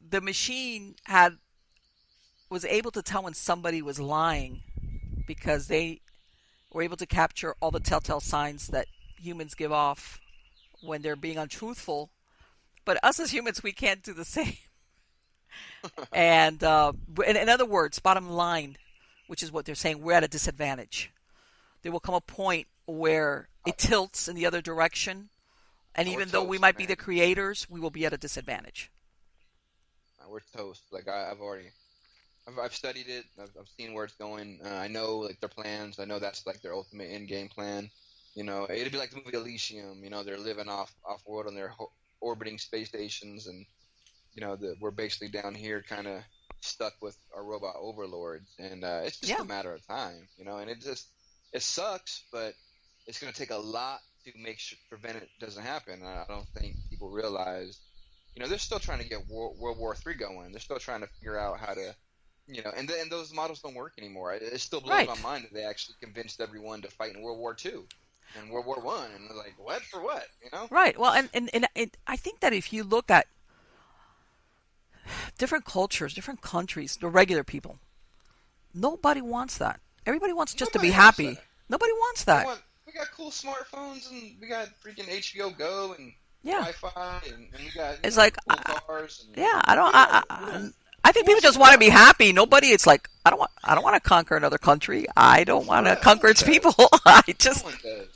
the machine had was able to tell when somebody was lying because they were able to capture all the telltale signs that humans give off when they're being untruthful. But us as humans, we can't do the same. And in other words, bottom line, which is what they're saying, we're at a disadvantage. There will come a point where Uh, it tilts in the other direction, and we're even though we toast, might be man. the creators, we will be at a disadvantage. We're toast. Like I've studied it. I've seen where it's going. I know like their plans. I know that's like their ultimate end game plan. It'd be like the movie Elysium. They're living off world on their orbiting space stations, and we're basically down here kind of stuck with our robot overlords, and it's just Yeah, a matter of time. And it sucks, but it's going to take a lot to make sure prevent it doesn't happen. I don't think people realize. They're still trying to get World War III going. They're still trying to figure out how to, and those models don't work anymore. It still blows my right, mind that they actually convinced everyone to fight in World War II and World War One, and they're like, what for what? right. Well, and I think that if you look at different cultures, different countries, the regular people, nobody wants that. Everybody wants just to be Nobody wants happy. that. Nobody wants We that. want we got cool smartphones, and we got freaking HBO Go and Yeah, Wi-Fi, and we got it's like, cool cars, and yeah, I don't. we don't. I think Who people wants to just do want to that? be happy. Nobody. It's like I don't want to conquer another country. I don't For want to real, no conquer one its does. people. I No just one does.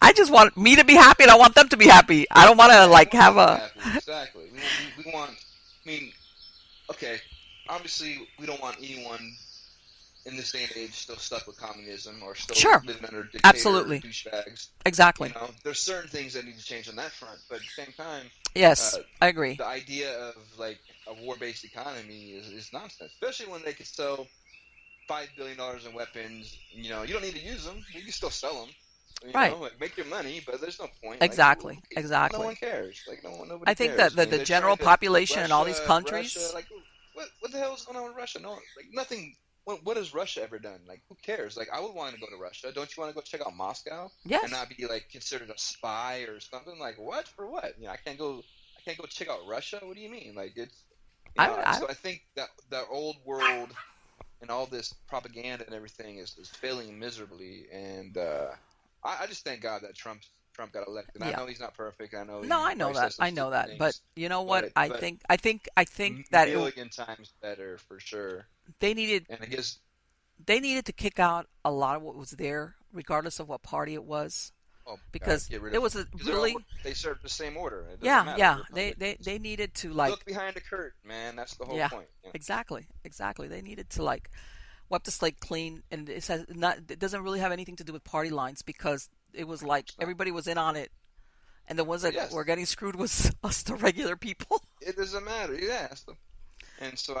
I just want me to be happy, and I want them to be happy. I don't want to Yeah, we like want have them to be a happy. Exactly. We want. I mean, okay. Obviously, we don't want anyone in this day and age still stuck with communism or still sure, living under dictator absolutely, douchebags. exactly. There's certain things that need to change on that front, but at the same time, uh, Yes, I agree. the idea of like a war-based economy is nonsense. Especially when they could sell $5 billion in weapons. You don't need to use them. You can still sell them. Right. Like make your money, but there's no point. Like Exactly. no one Exactly. cares. Like nobody I think that cares. the They're general trying to population in all these Russia. countries, Like what the hell is going on with Russia? No, like nothing. What has Russia ever done? Like who cares? Like I would want to go to Russia. Don't you want to go check out Moscow and yes, not be like considered a spy or something? Like what for what? I can't go. I can't go check out Russia. What do you mean? Like it's I So I think that the old world and all this propaganda and everything is failing miserably, and I just thank God that Trump got elected. I yeah. know he's not perfect. I know No, he I know probably that. says some I know stupid that. But things, you know what? but I think that million times better for sure. they needed And I guess they needed to kick out a lot of what was there, regardless of what party it was, oh God, because get rid it of was them a because really they serve the same order. It doesn't yeah, matter. yeah. They're They needed to look like behind the curtain, man. That's the whole yeah, point. exactly. They needed to like wipe the slate clean, and it doesn't really have anything to do with party lines because it was like So, everybody was in on it, and the ones that were yes, getting screwed was us, the regular people. it doesn't matter. Yeah. And so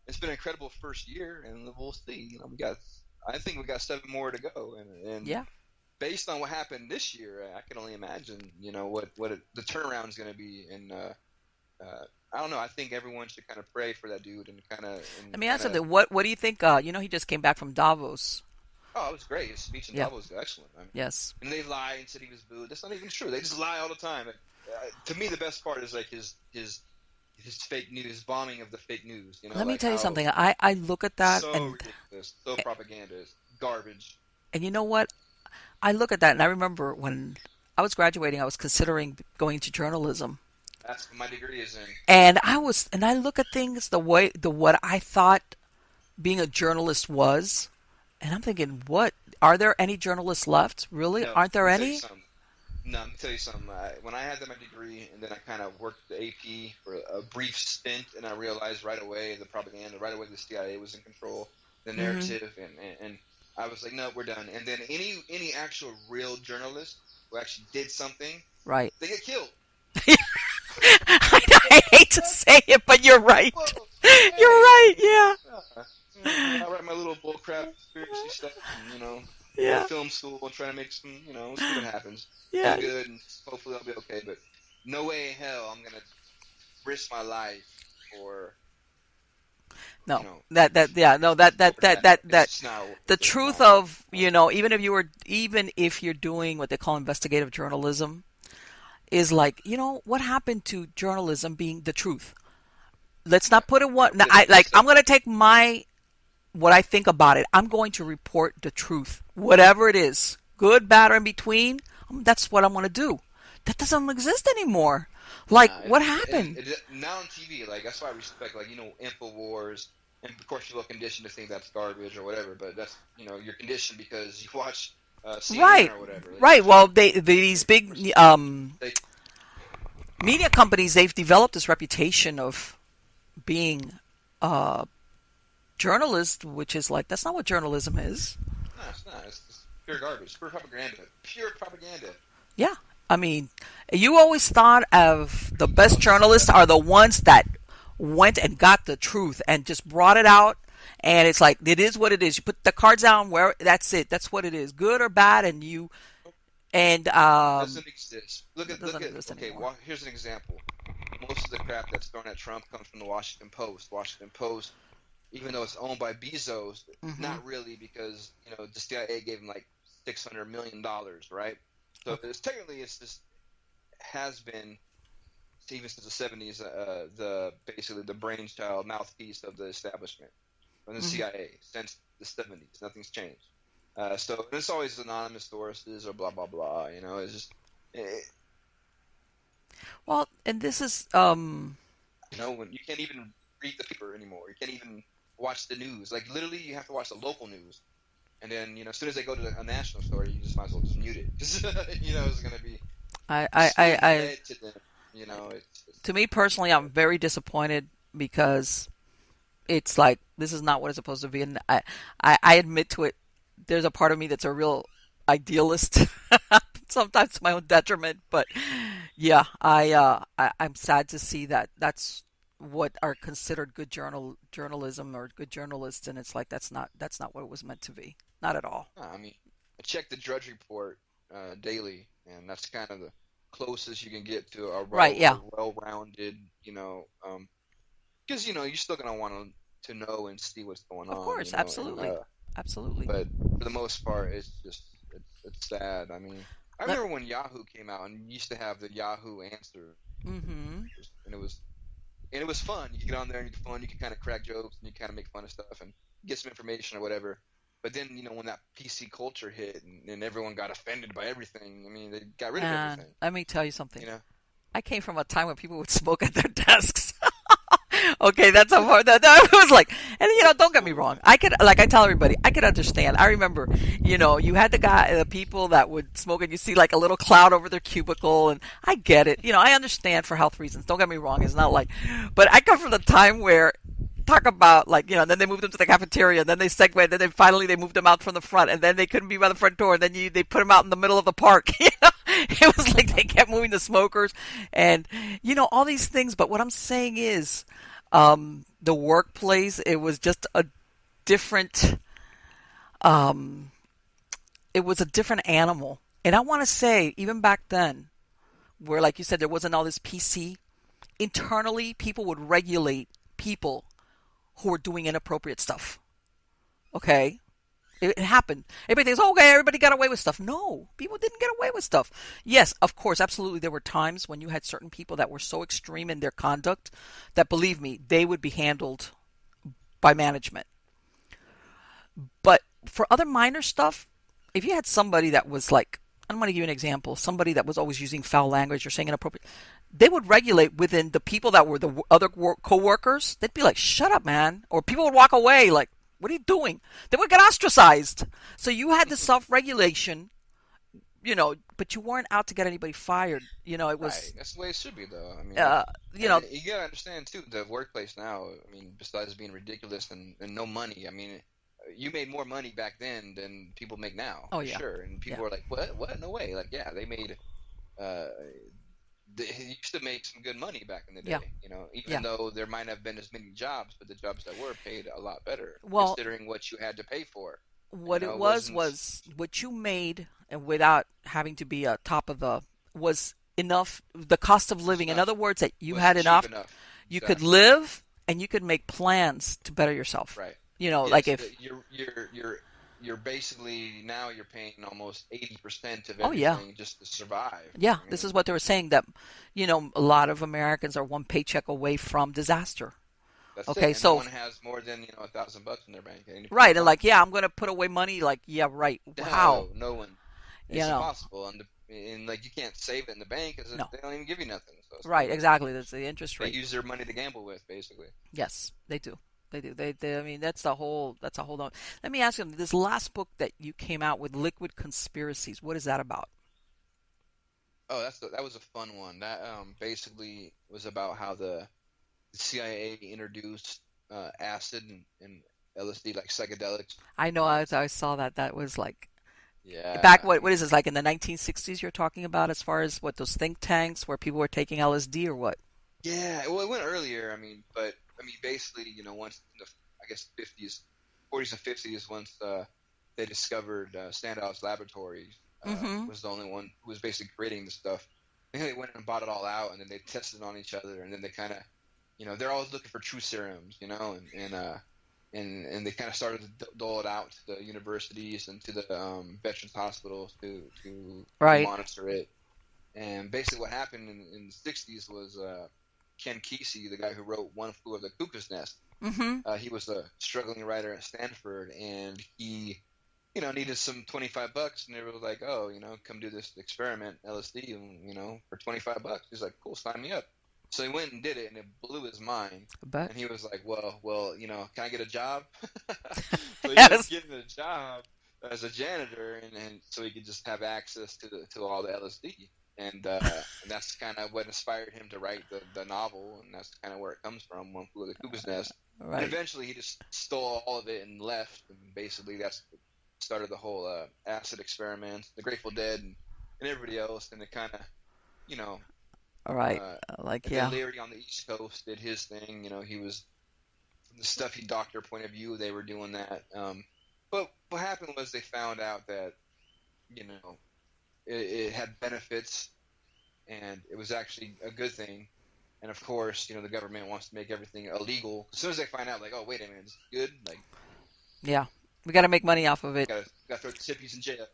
it's been an incredible first year, and we'll see. I think we got 7 more to go, and Yeah, based on what happened this year, I can only imagine, the turnaround is going to be. And I don't know. I think everyone should kind of pray for that dude and kind of let me answer that. What do you think? He just came back from Davos. Oh, it was great. His speech in Yeah. Davos was excellent. I mean, Yes. and they lied and said he was booed. That's not even true. They just lie all the time. To me, the best part is like his fake news, his bombing of the fake news. Let me like tell you how something. I look at that so and ridiculous, so propaganda, garbage. you know what? I look at that and I remember when I was graduating, I was considering going to journalism. That's what my degree is in. And I look at things what I thought being a journalist was, and I'm thinking, what are there any journalists left? Really? No, Aren't there let me tell you any? something. No, let me tell you something. When I had my degree, and then I kind of worked the AP for a brief stint, and I realized right away the propaganda, right away the CIA was in control, the Mm-hmm. narrative, and I was like, no, we're done. And then any actual real journalist who actually did something, Right. they get killed. I hate to say it, but you're right. Whoa, You're hey, right. Yeah. I write my little bullcrap conspiracy stuff, and go to Yeah. film school and try to make some, see what happens. Yeah. Do good, and hopefully I'll be okay. But no way in hell I'm gonna risk my life for No. you know That yeah. No. for that. It's just not. The It's truth not. of, even if you're doing what they call investigative journalism, is like, what happened to journalism being the truth? Let's not put it one. Now, I'm going to take what I think about it. I'm going to report the truth, whatever it is, good, bad, or in between. That's what I'm going to do. That doesn't exist anymore. Like, what happened? Now on TV, like that's why I respect, like Infowars, and of course you're conditioned to think that's garbage or whatever. But that's you're conditioned because you watch CNN Right, or whatever. right. Well, these big They, media companies, they've developed this reputation of being journalist, which is like, that's not what journalism is. no, it's not. It's pure garbage, pure propaganda, pure propaganda. Yeah. I mean, you always thought of the best journalists are the ones that went and got the truth and just brought it out. And it's like, it is what it is. You put the cards down where, that's it. That's what it is. Good or bad. And Doesn't exist. It doesn't exist Okay. anymore. Here's an example. Most of the crap that's thrown at Trump comes from the Washington Post. Washington Post, even though it's owned by Bezos, Mm-hmm. not really, because the CIA gave him like $600 million, right? So it's just has been even since the '70s, basically the brainchild, mouthpiece of the establishment from the Mm-hmm. CIA since the '70s. Nothing's changed. So it's always anonymous sources or blah blah blah. It's just Well, and this is, when you can't even read the paper anymore. You can't even watch the news. Like literally, you have to watch the local news. And then, as soon as they go to a national story, you just might as well just mute it. It's going to be I to them. to me personally, I'm very disappointed because it's like, this is not what it's supposed to be. And I admit to it. There's a part of me that's a real idealist, sometimes to my own detriment. But yeah, I'm sad to see that that's what are considered good journalism or good journalists, and it's like, that's not what it was meant to be. Not at all. I mean, I check the Drudge Report daily, and that's kind of the closest you can get to Right, yeah. a well-rounded, because you're still gonna want to know and see what's going on. Of course, And, absolutely. Absolutely. but for the most part, it's just it's sad. I mean, I remember when Yahoo came out and you used to have the Yahoo answer, Mm-hmm. and it was fun. You could get on there and you fun. You could kind of crack jokes and you kind of make fun of stuff and get some information or whatever. But then, when that PC culture hit and everyone got offended by everything, I mean, they got rid of everything. Let me tell you something. You know? I came from a time when people would smoke at their desks. Okay, that's how far that was like. And don't get me wrong. I tell everybody, I could understand. I remember, you had the people that would smoke, and you see like a little cloud over their cubicle, and I get it. I understand for health reasons. Don't get me wrong. It's not like, but I come from the time where, talk about like, and then they moved them to the cafeteria, and then they segued, and then they moved them out from the front, and then they couldn't be by the front door, and then they put them out in the middle of the park. It was like they kept moving the smokers, and all these things. But what I'm saying is, the workplace, it was just a different, it was a different animal. And I want to say, even back then, where like you said, there wasn't all this PC, internally people would regulate people who were doing inappropriate stuff. Okay? It happened. Everybody thinks, okay, everybody got away with stuff. No, people didn't get away with stuff. Yes, of course, absolutely. There were times when you had certain people that were so extreme in their conduct that, believe me, they would be handled by management. But for other minor stuff, if you had somebody that was like, I'm going to give you an example, somebody that was always using foul language or saying inappropriate, they would regulate within the people that were the other co-workers. They'd be like, shut up, man. Or people would walk away like, what are you doing? They would get ostracized. So you had the self-regulation, but you weren't out to get anybody fired. It Right. was, That's the way it should be, though. I mean, uh, you know, and you gotta understand too, the workplace now. I mean, besides being ridiculous and no money, I mean, you made more money back then than people make now, oh for yeah, sure. And yeah, people are like, "What? What? No way!" Like, yeah, they made. Uh, they used to make some good money back in the yeah, day. Even yeah. though there might have been as many jobs, but the jobs that were paid a lot better, Well, considering what you had to pay for. what it It was wasn't. was what you made, and without having to be a top of the was enough. The cost of Was living, in enough. other words, that you Was had cheap enough. enough. You could Exactly. live, and you could make plans to better yourself. Right. Like Yes, if, you're basically now you're paying almost 80% of oh yeah, everything just to survive. yeah. I This is mean, what they were saying, that a lot of Americans are one paycheck away from disaster. that's it. Okay, And no so one has more than $1,000 in their bank at any point in right, and time. like, yeah, I'm gonna put away money. Like, yeah, right. How? No, no one. You It's know, impossible, and like you can't save it in the bank because no. they don't even give you nothing. So it's Right, like exactly. That's the interest they rate. use their money to gamble with, basically. Yes, they do. They do. I mean, that's a whole. Let me ask you, this last book that you came out with, Liquid Conspiracies. What is that about? Oh, that was a fun one. That basically was about how the CIA introduced acid and LSD, like psychedelics. I know. Uh, I saw that. That was like back. yeah, I What mean, is this, like in the 1960s? You're talking about, as far as what, those think tanks where people were taking LSD, or what? yeah. Well, it went earlier. I mean, but I mean, basically, once in the I guess 50s, 40s and 50s, once they discovered Standout's Laboratories Mm-hmm. was the only one who was basically creating the stuff. And they went and bought it all out, and then they tested on each other, and then they kind of, they're always looking for true serums, and they kind of started to dole it out to the universities and to the veterans hospitals to Right. monitor it. And basically, what happened in the '60s was Ken Kesey, the guy who wrote One Flew Over the Cuckoo's Nest. Mm-hmm. He was a struggling writer at Stanford, and he, needed some $25, and they were like, "Oh, come do this experiment, LSD, for $25." He's like, "Cool, sign me up." So he went and did it, and it blew his mind. I bet. And he was like, "Well, can I get a job?" So he ended up Yes. getting a job as a janitor, and so he could just have access to all the LSD. And that's kind of what inspired him to write the novel, and that's kind of where it comes from, One Flew Over the Cuckoo's Nest. And Right. eventually, he just stole all of it and left, and basically that's what started the whole acid experiment, the Grateful Dead, and everybody else, and it kind of, you know, All right. uh, Like, and then yeah. Larry on the East Coast did his thing. He was from the stuffy doctor point of view. They were doing that, but what happened was they found out that it had benefits, and it was actually a good thing. And of course, the government wants to make everything illegal. As soon as they find out, like, oh, wait a minute, it's good. Like, Yeah. We got to make money off of it. gotta throw the hippies in jail,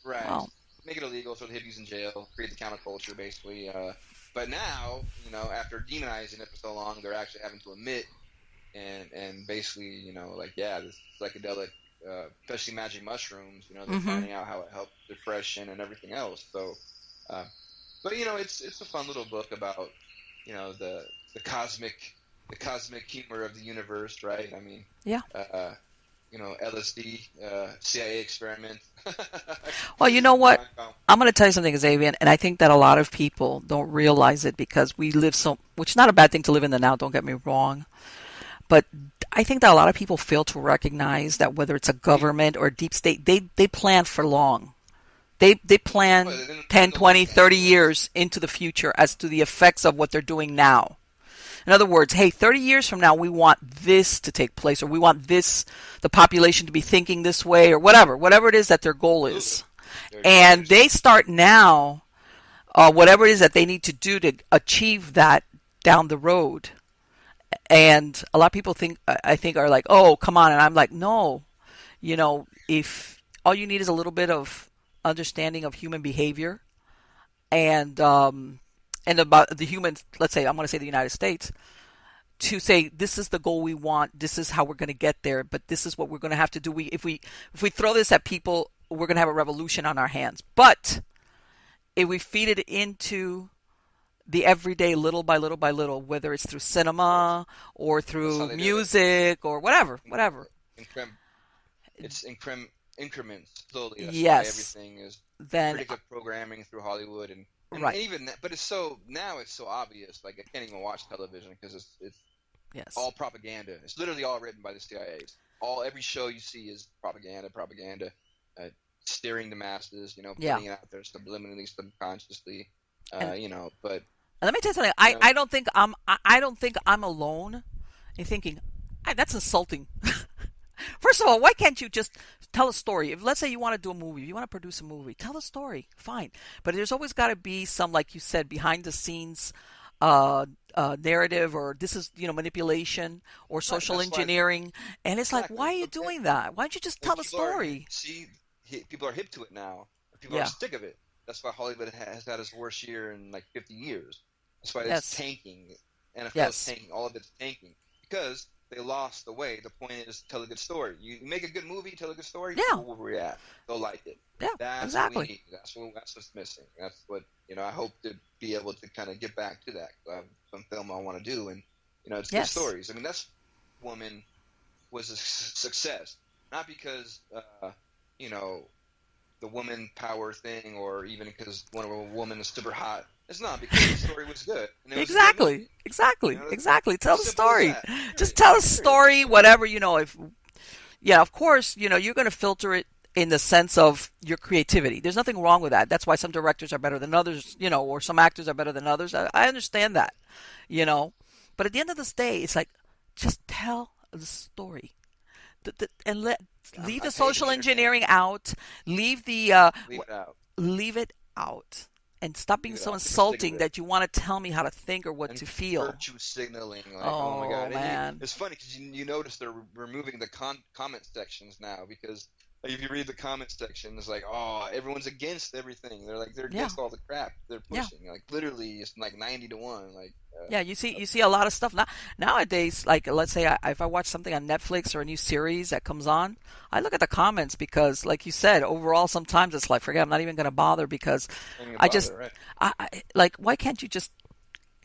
right? Well, Make it illegal, throw the hippies in jail, create the counterculture, basically. But now, after demonizing it for so long, they're actually having to admit and basically, like, yeah, this psychedelic, especially magic mushrooms, they're mm-hmm. finding out how it helps depression and everything else. So, but it's a fun little book about the cosmic humor of the universe, right? I mean, Yeah. LSD, CIA experiment. Well, you know what? I'm going to tell you something, Xaviant, and I think that a lot of people don't realize it because we live which is not a bad thing to live in the now, don't get me wrong. But I think that a lot of people fail to recognize that whether it's a government or a deep state, they plan for long. They plan Well, they 10, don't 20, look at 30 it. years into the future as to the effects of what they're doing now. In other words, hey, 30 years from now, we want this to take place, or we want the population to be thinking this way, or whatever it is that their goal is. And they start now, whatever it is that they need to do to achieve that down the road. And a lot of people I think, are like, oh, come on. And I'm like, no, if all you need is a little bit of understanding of human behavior and about the humans, let's say, I'm going to say the United States, to say this is the goal we want, this is how we're going to get there, but this is what we're going to have to do. If we throw this at people, we're going to have a revolution on our hands. But if we feed it into the everyday, little by little by little, whether it's through cinema or That's how through they do it. music or whatever. Increm- it's increments slowly. That's why Yes. everything is Then, predictive programming through Hollywood, and right. even that, but it's so now it's so obvious. Like I can't even watch television because it's Yes. all propaganda. It's literally all written by the CIA's. Every show you see is propaganda, uh, steering the masses. Yeah. Putting it out there subliminally, subconsciously. And, But and let me tell you something. you know, I don't think I'm alone in thinking, that's insulting. First of all, why can't you just tell a story? If let's say you want to do a movie, you want to produce a movie, tell a story, fine. But there's always got to be some, like you said, behind the scenes uh, narrative, or this is manipulation or right. social That's why engineering. And it's like, why exactly. are you doing that? Why don't you just And tell the people are story? see people are hip to it now. People are Yeah. sick of it. That's why Hollywood has had its worst year in like 50 years. That's why it's Yes. tanking. NFL is Yes. tanking. All of it's tanking because they lost the way. The point is tell a good story. You make a good movie, tell a good story. Yeah. People will react. They'll like it. Yeah. That's what we Exactly. need. That's what's missing. That's what I hope to be able to kind of get back to that. I have some film I want to do, and it's good Yes. stories. I mean, that's woman was a success, not because you know the woman power thing, or even because one of a woman is super hot. It's not because the story was good and it was a good movie. Exactly. Exactly. Exactly. Tell As the simple as story. that. Just Period. tell a Period. story, whatever, if yeah, of course, you're going to filter it in the sense of your creativity. There's nothing wrong with that. That's why some directors are better than others, or some actors are better than others. I understand that, you know. But at the end of this day, it's like, just tell the story. And leave I the hate social entertainment. engineering out. Leave the Leave it out. leave it out, and stop being Leave it so out. I'm sick of insulting it. that you want to tell me how to think or what And to feel. virtue signaling, like, oh my Oh god. And man. it's funny because you notice they're removing the comment sections now because like, if you read the comment section, it's like, oh, everyone's against everything. They're Yeah. against all the crap they're Yeah. pushing. Like literally, it's like 90-1. Like, Yeah, you see a lot of stuff now nowadays. Like, let's say if I watch something on Netflix or a new series that comes on, I look at the comments because, like you said, overall sometimes it's like, forget, I'm not even going to bother because don't even I just, bother, right? like, why can't you just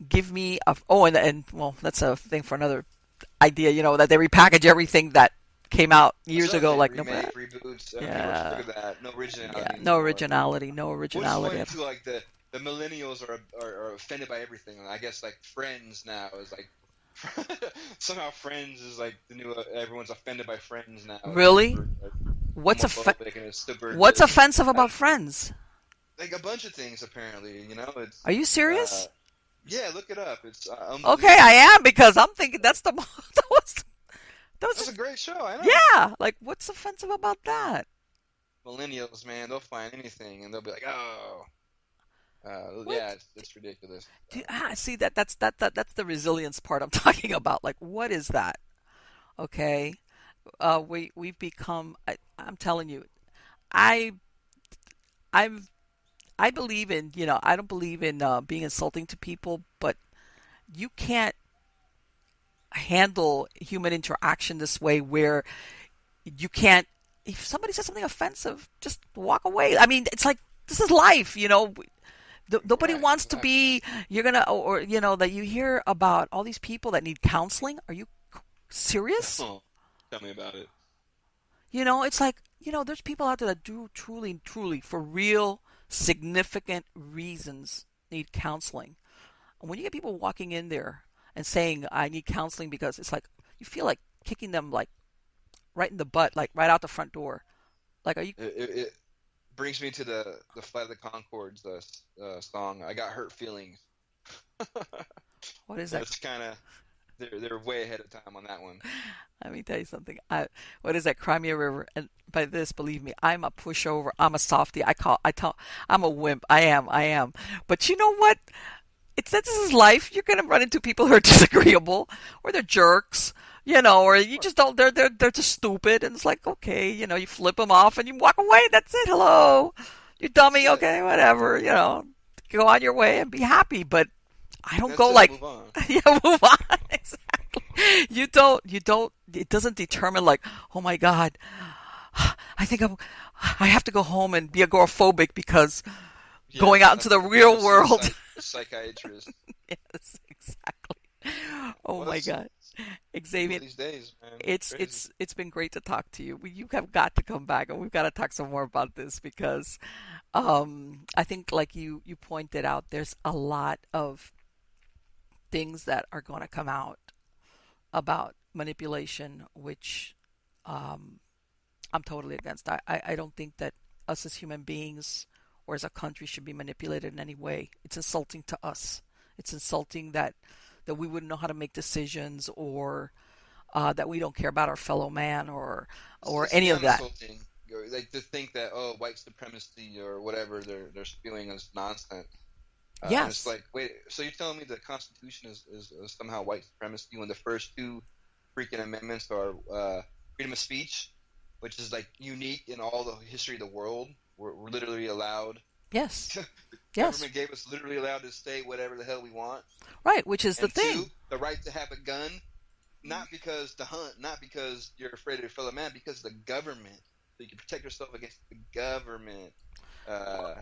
give me a, oh, and well, that's a thing for another idea, that they repackage everything that came out That's years another ago, thing. like, no, Remake, reboots. People are sick yeah, of that. No yeah, originality no anymore. originality, no Which is originality. funny too. Like the millennials are offended by everything. I guess like Friends now is like somehow Friends is like the new. Everyone's offended by Friends now. It's Really? super like, What's homophobic and it's super what's just offensive I about don't, Friends? like a bunch of things apparently. It's Are you uh, serious? yeah. Look it up. It's Okay, I unbelievable. am, because I'm thinking that's the that was That's a just, great show. I know. yeah. Like, what's offensive about that? Millennials, man, they'll find anything and they'll be like, oh, What? yeah, it's ridiculous. See, that's the resilience part I'm talking about. Like, what is that? Okay, we've become. I'm telling you, I I'm I believe in, I don't believe in being insulting to people, but you can't handle human interaction this way where you can't, if somebody says something offensive, just walk away. I mean, it's like, this is life. Nobody Right, wants to exactly. be, you're gonna, or that you hear about all these people that need counseling. Are you serious? Oh, tell me about it. It's like, there's people out there that do truly, truly, for real, significant reasons need counseling. And when you get people walking in there and saying, I need counseling, because it's like, you feel like kicking them, like, right in the butt, like right out the front door. Like, are you, It brings me to the Flight of the Conchords song. I got hurt feelings. what is that? That's kind of they're way ahead of time on that one. Let me tell you something. What is that? Crimea River. And by this, believe me, I'm a pushover. I'm a softie. I'm a wimp. I am. But you know what? It's that this is life. You're gonna run into people who are disagreeable, or they're jerks, or Of you course. just don't. They're just stupid, and it's like, okay, you flip them off and you walk away. That's it. Hello, you That's dummy. it. Okay, whatever. Go on your way and be happy. But I don't That's go it. like, Move on. yeah, move on. Exactly. You don't. It doesn't determine, like, oh my God, I have to go home and be agoraphobic because Yeah, going out I into have the to go real see world. a psychiatrist. Yes, exactly. Oh Well, my God. One of Xavier, these days, man. it's Crazy. it's it's been great to talk to you. You have got to come back, and we've got to talk some more about this because I think, like you pointed out, there's a lot of things that are going to come out about manipulation, which um, I'm totally against. I don't think that us as human beings or as a country should be manipulated in any way. It's insulting to us. It's insulting that we wouldn't know how to make decisions, or that we don't care about our fellow man, or It's any of beyond that. insulting. Like to think that white supremacy or whatever they're spewing is nonsense. And it's Yes. like, wait, so you're telling me the Constitution is somehow white supremacy when the first two freaking amendments are freedom of speech, which is like unique in all the history of the world. We're literally allowed. Yes. The Yes. government gave us literally allowed to say whatever the hell we want. Right. Which is the And two, thing. the right to have a gun, not because to hunt, not because you're afraid of your fellow man, because the government, so you can protect yourself against the government. Uh,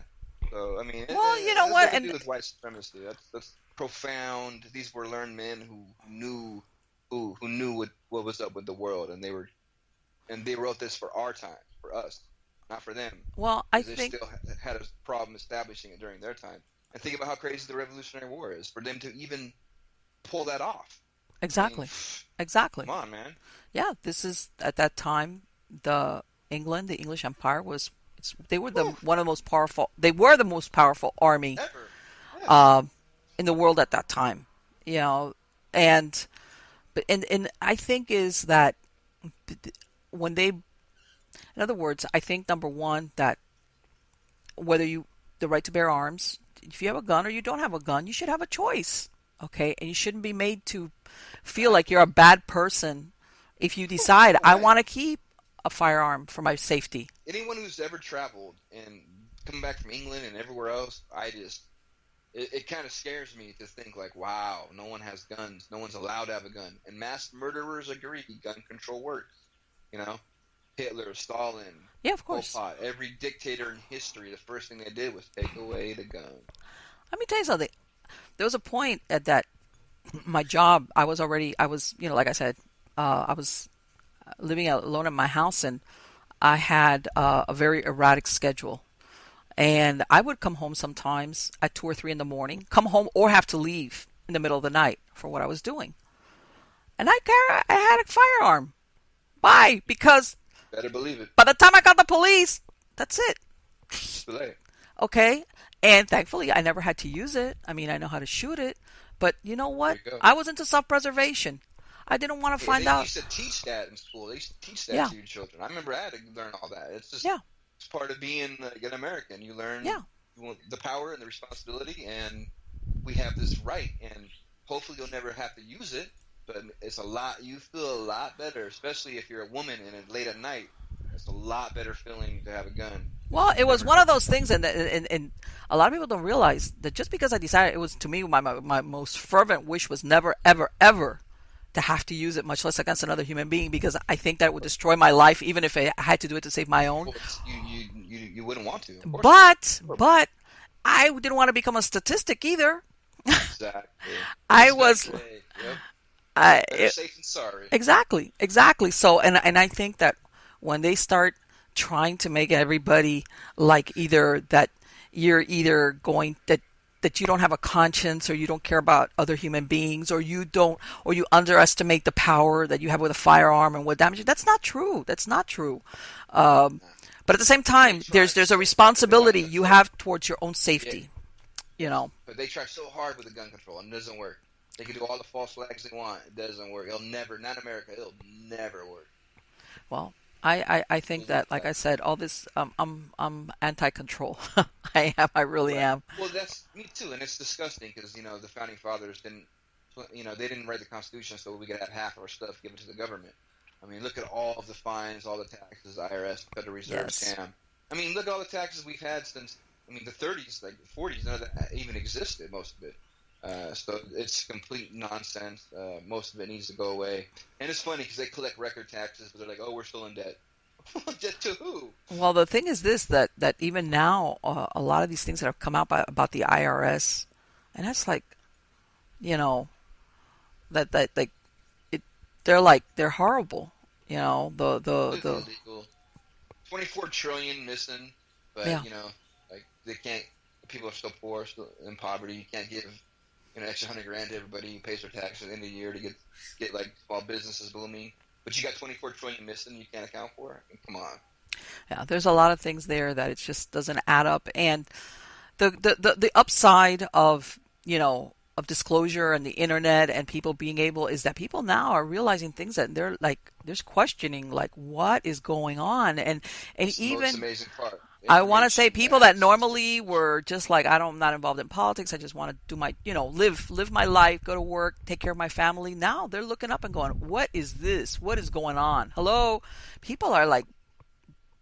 so I mean, Well, you it know has what? nothing to And do with white supremacy. That's profound. These were learned men who knew what was up with the world, and they wrote this for our time, for us, not for them, well, I because they think still had a problem establishing it during their time. And think about how crazy the Revolutionary War is for them to even pull that off. I mean, exactly. Exactly. come on, man. Yeah, this is at that time the England, the English Empire was they were the Whew, one of the most powerful. They were the most powerful army ever. Yeah. um, in the world at that time. You know, and and I think is that when they, in other words, I think number one that whether you the right to bear arms, if you have a gun or you don't have a gun, you should have a choice. Okay, and you shouldn't be made to feel like you're Exactly. a bad person if you decide Oh I man, want to keep a firearm for my safety. anyone who's ever traveled and come back from England and everywhere else, it kind of scares me to think like, wow, no one has guns, no one's allowed to have a gun, and mass murderers agree gun control works. You know, Hitler, Stalin, Yeah, of Pol course. Pot, every dictator in history, the first thing they did was take away the gun. Let me tell you something. There was a point at that my job. I was like I said, I was living alone in my house, and I had a very erratic schedule. And I would come home sometimes at 2 or 3 in the morning, come home or have to leave in the middle of the night for what I was doing. And I had a firearm. Why? Because Better believe it. by the time I got the police, that's it. It's too late. Okay? And thankfully, I never had to use it. I mean, I know how to shoot it. But you know There what? you go. I was into self preservation. I didn't want to Yeah, find they out. used to teach that in school. They used to teach that Yeah, to your children. I remember I had to learn all that. It's just yeah, it's part of being an American. You learn yeah. the power and the responsibility, and we have this right. And hopefully, you'll never have to use it. But it's a lot. You feel a lot better, especially if you're a woman and it's late at night. It's a lot better feeling to have a gun. Well, it was Never one of know. those things, and a lot of people don't realize that just because I decided, it was to me my most fervent wish was never, ever, ever to have to use it, much less against another human being, because I think that it would destroy my life, even if I had to do it to save my Of own. course, you wouldn't want to. Of course not. But I didn't want to become a statistic either. Exactly. I was, Exactly. Yep. I, Better it, safe than sorry. exactly, exactly. So, and I think that when they start trying to make everybody like either that you're either going that you don't have a conscience, or you don't care about other human beings, or you don't, or you underestimate the power that you have with a firearm and what damage. That's not true. That's not true. Um, but at the same They time, try there's a so hard with the gun responsibility you control. have towards your own Yeah, safety. You know. but they try so hard with the gun control and it doesn't work. They can do all the false flags they want. It doesn't work. It'll never, not America, it'll never work. Well, I think Those are that, like I said, all this I'm anti-control. I really right. am. Well, that's me too, and it's disgusting because the founding fathers didn't, they didn't write the Constitution so we could have half our stuff given to the government. I mean, look at all of the fines, all the taxes, IRS, Federal Reserve, Yes. scam. I mean, look at all the taxes we've had since, the 30s, like the 40s, none of that even existed, most of it. So it's complete nonsense. Most of it needs to go away. And it's funny because they collect record taxes, but they're like, oh, we're still in debt. Debt to who? Well, the thing is this, that even now, a lot of these things that have come out about the IRS, and that's like, you know, that like it they're horrible. The Completely illegal. 24 trillion missing, but yeah. like they can't. People are still poor, still in poverty. You can't give extra 100 grand to everybody who pays their taxes at the end of the year to get like small businesses booming. But you got 24 trillion missing. You can't account for. I mean, come on. Yeah, there's a lot of things there that it just doesn't add up. And the upside of of disclosure and the internet and people being able is that people now are realizing things that they're like there's questioning like what is going on, and It's the most even amazing part. I want to say Information people that matters. normally were just like I'm not involved in politics. I just want to do my live my life, go to work, take care of my family. Now they're looking up and going, what is this? What is going on? Hello, people are like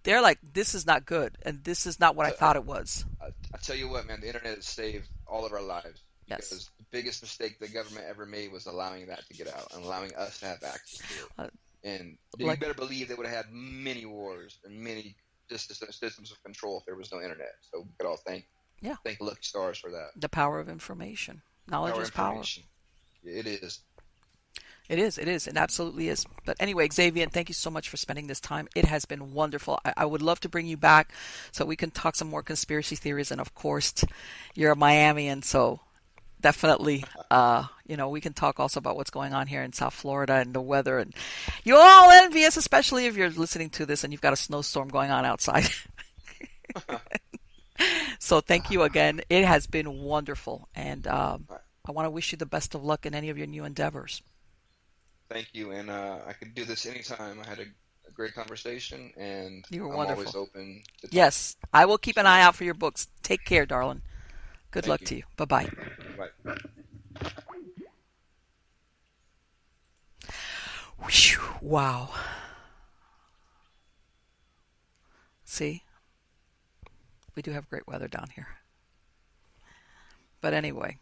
they're like this is not good and this is not what I I, thought it was. I tell you what, man, the internet has saved all of our lives Yes. because the biggest mistake the government ever made was allowing that to get out and allowing us to have access to it. Uh, And you like better believe they would have had many wars and many systems of control if there was no internet. So we could all yeah, thank Lucky Stars for that. the power of information. Knowledge Power is power. information. It is. It is, it absolutely is. But anyway, Xavier, thank you so much for spending this time. It has been wonderful. I would love to bring you back so we can talk some more conspiracy theories. And of course, you're a Miamian, so definitely, we can talk also about what's going on here in South Florida and the weather. And you're all envious, especially if you're listening to this and you've got a snowstorm going on outside. So thank you again. It has been wonderful. And I want to wish you the best of luck in any of your new endeavors. Thank you, and I could do this anytime. I had a great conversation, and You were I'm wonderful. always open to talk. Yes, I will keep an eye out for your books. Take care, darling. Good Thank luck you. to you. Bye-bye. Bye. Whew, wow. See? We do have great weather down here. But anyway,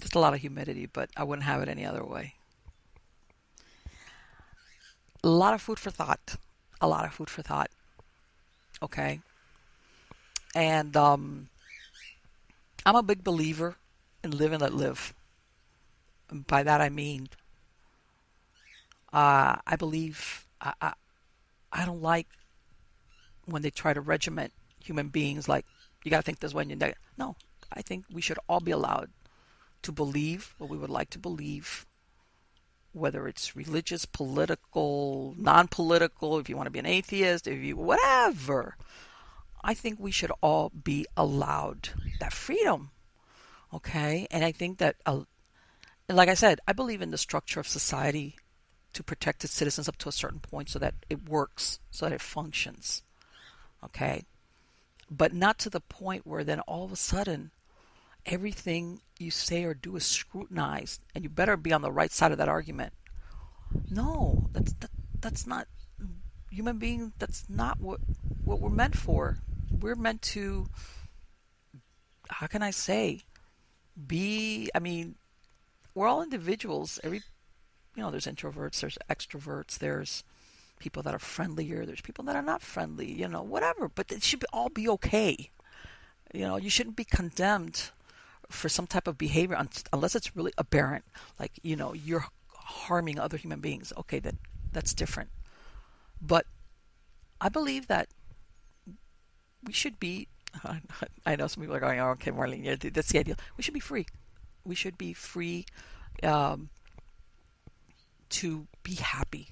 just a lot of humidity, but I wouldn't have it any other way. A lot of food for thought. A lot of food for thought. Okay? And I'm a big believer in live and let live. And by that I mean, I believe, I don't like when they try to regiment human beings like, you got to think this way. No, I think we should all be allowed to believe what we would like to believe, whether it's religious, political, non-political, if you want to be an atheist, whatever. I think we should all be allowed that freedom. Okay? And I think that, like I said, I believe in the structure of society to protect its citizens up to a certain point so that it works, so that it functions. Okay? But not to the point where then all of a sudden everything you say or do is scrutinized and you better be on the right side of that argument. No, that's not human being. That's not what we're meant for. We're meant to, how can I say, we're all individuals. There's introverts, there's extroverts, there's people that are friendlier, there's people that are not friendly, whatever. But it should all be okay. You shouldn't be condemned for some type of behavior unless it's really aberrant. Like, you're harming other human beings. Okay, that's different. But I believe that we should be, I know some people are going, oh, okay, Marlene, yeah, that's the ideal. We should be free. We should be free to be happy,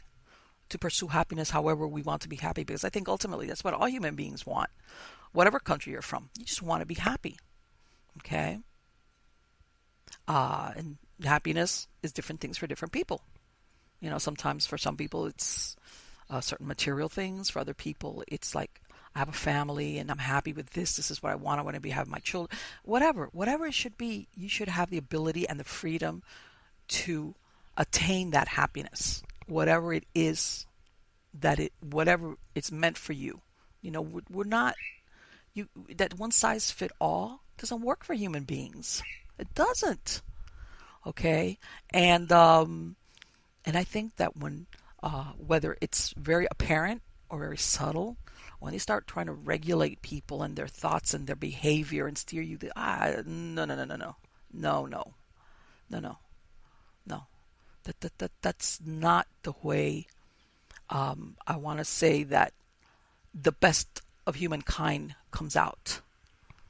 to pursue happiness however we want to be happy, because I think ultimately that's what all human beings want. Whatever country you're from, you just want to be happy. Okay? And happiness is different things for different people. Sometimes for some people it's certain material things. For other people it's like, I have a family and I'm happy with this. This is what I want. I want to be having my children. Whatever it should be, you should have the ability and the freedom to attain that happiness. Whatever it is whatever it's meant for you. We're not, that one size fit all doesn't work for human beings. It doesn't. Okay? And I think that when, whether it's very apparent or very subtle, when they start trying to regulate people and their thoughts and their behavior and steer you, no. That's not the way I want to say that the best of humankind comes out.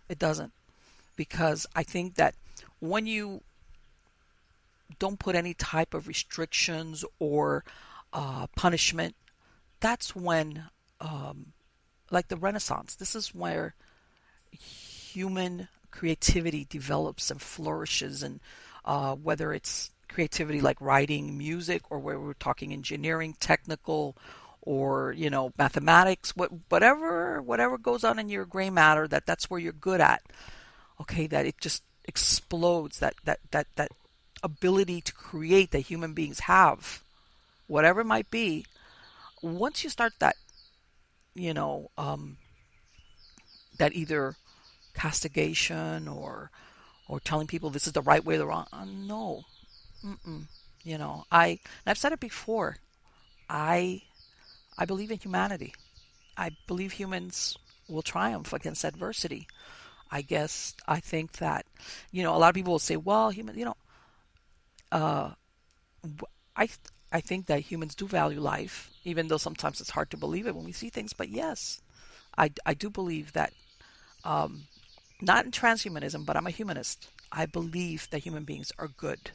It doesn't. Because I think that when you don't put any type of restrictions or punishment, that's when, like the Renaissance, this is where human creativity develops and flourishes, and whether it's creativity like writing music, or where we're talking engineering, technical, or mathematics, whatever goes on in your gray matter, that's where you're good at. Okay, that it just explodes, that ability to create that human beings have, whatever it might be. Once you start that, you know, um, that either castigation or telling people this is the right way or the wrong, no, mm-mm. I've said it before. I I believe in humanity. I believe humans will triumph against adversity. I think that, a lot of people will say, well, uh, I I think that humans do value life, even though sometimes it's hard to believe it when we see things. But yes, I do believe that, um, not in transhumanism, but I'm a humanist. I believe that human beings are good.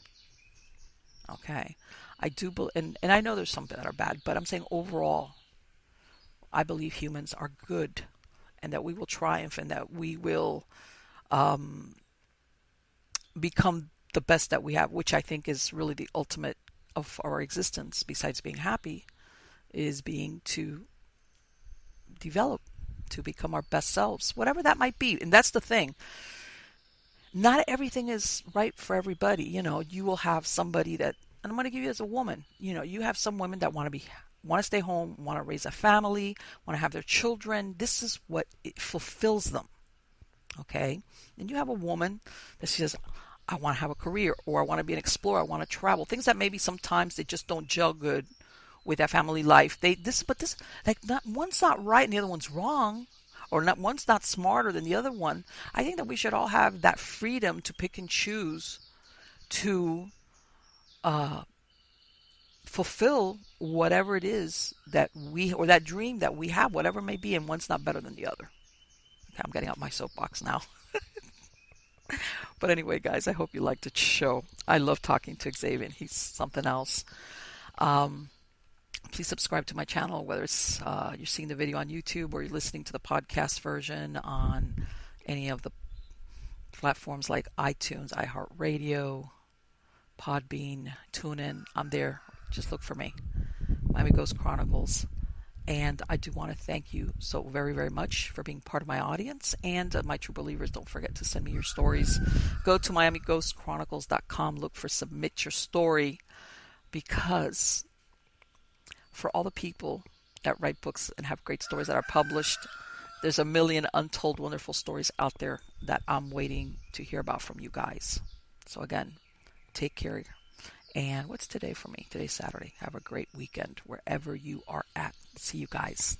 Okay, I do, and I know there's some that are bad, but I'm saying overall, I believe humans are good, and that we will triumph, and that we will, um, become the best that we have, which I think is really the ultimate of our existence, besides being happy, is being to develop, to become our best selves, whatever that might be. And that's the thing. Not everything is right for everybody. You will have somebody that, and I'm going to give you as a woman, you have some women that want to stay home, want to raise a family, want to have their children. This is what it fulfills them. Okay? And you have a woman that says, I want to have a career, or I want to be an explorer, I want to travel. Things that maybe sometimes they just don't gel good with that family life. But this, like, not one's not right and the other one's wrong, or not one's not smarter than the other one. I think that we should all have that freedom to pick and choose to uh, fulfill whatever it is that or that dream that we have, whatever it may be, and one's not better than the other. Okay, I'm getting out my soapbox now. But anyway, guys, I hope you liked the show. I love talking to Xaviant. He's something else. Um, Please subscribe to my channel, whether it's you're seeing the video on YouTube or you're listening to the podcast version on any of the platforms like iTunes, iHeartRadio, Podbean, TuneIn. I'm there. Just look for me. Miami Ghost Chronicles. And I do want to thank you so very, very much for being part of my audience. And my true believers, don't forget to send me your stories. Go to MiamiGhostChronicles.com. Look for Submit Your Story, because for all the people that write books and have great stories that are published, there's a million untold wonderful stories out there that I'm waiting to hear about from you guys. So again, take care. And what's today for me? Today's Saturday. Have a great weekend wherever you are at. See you guys.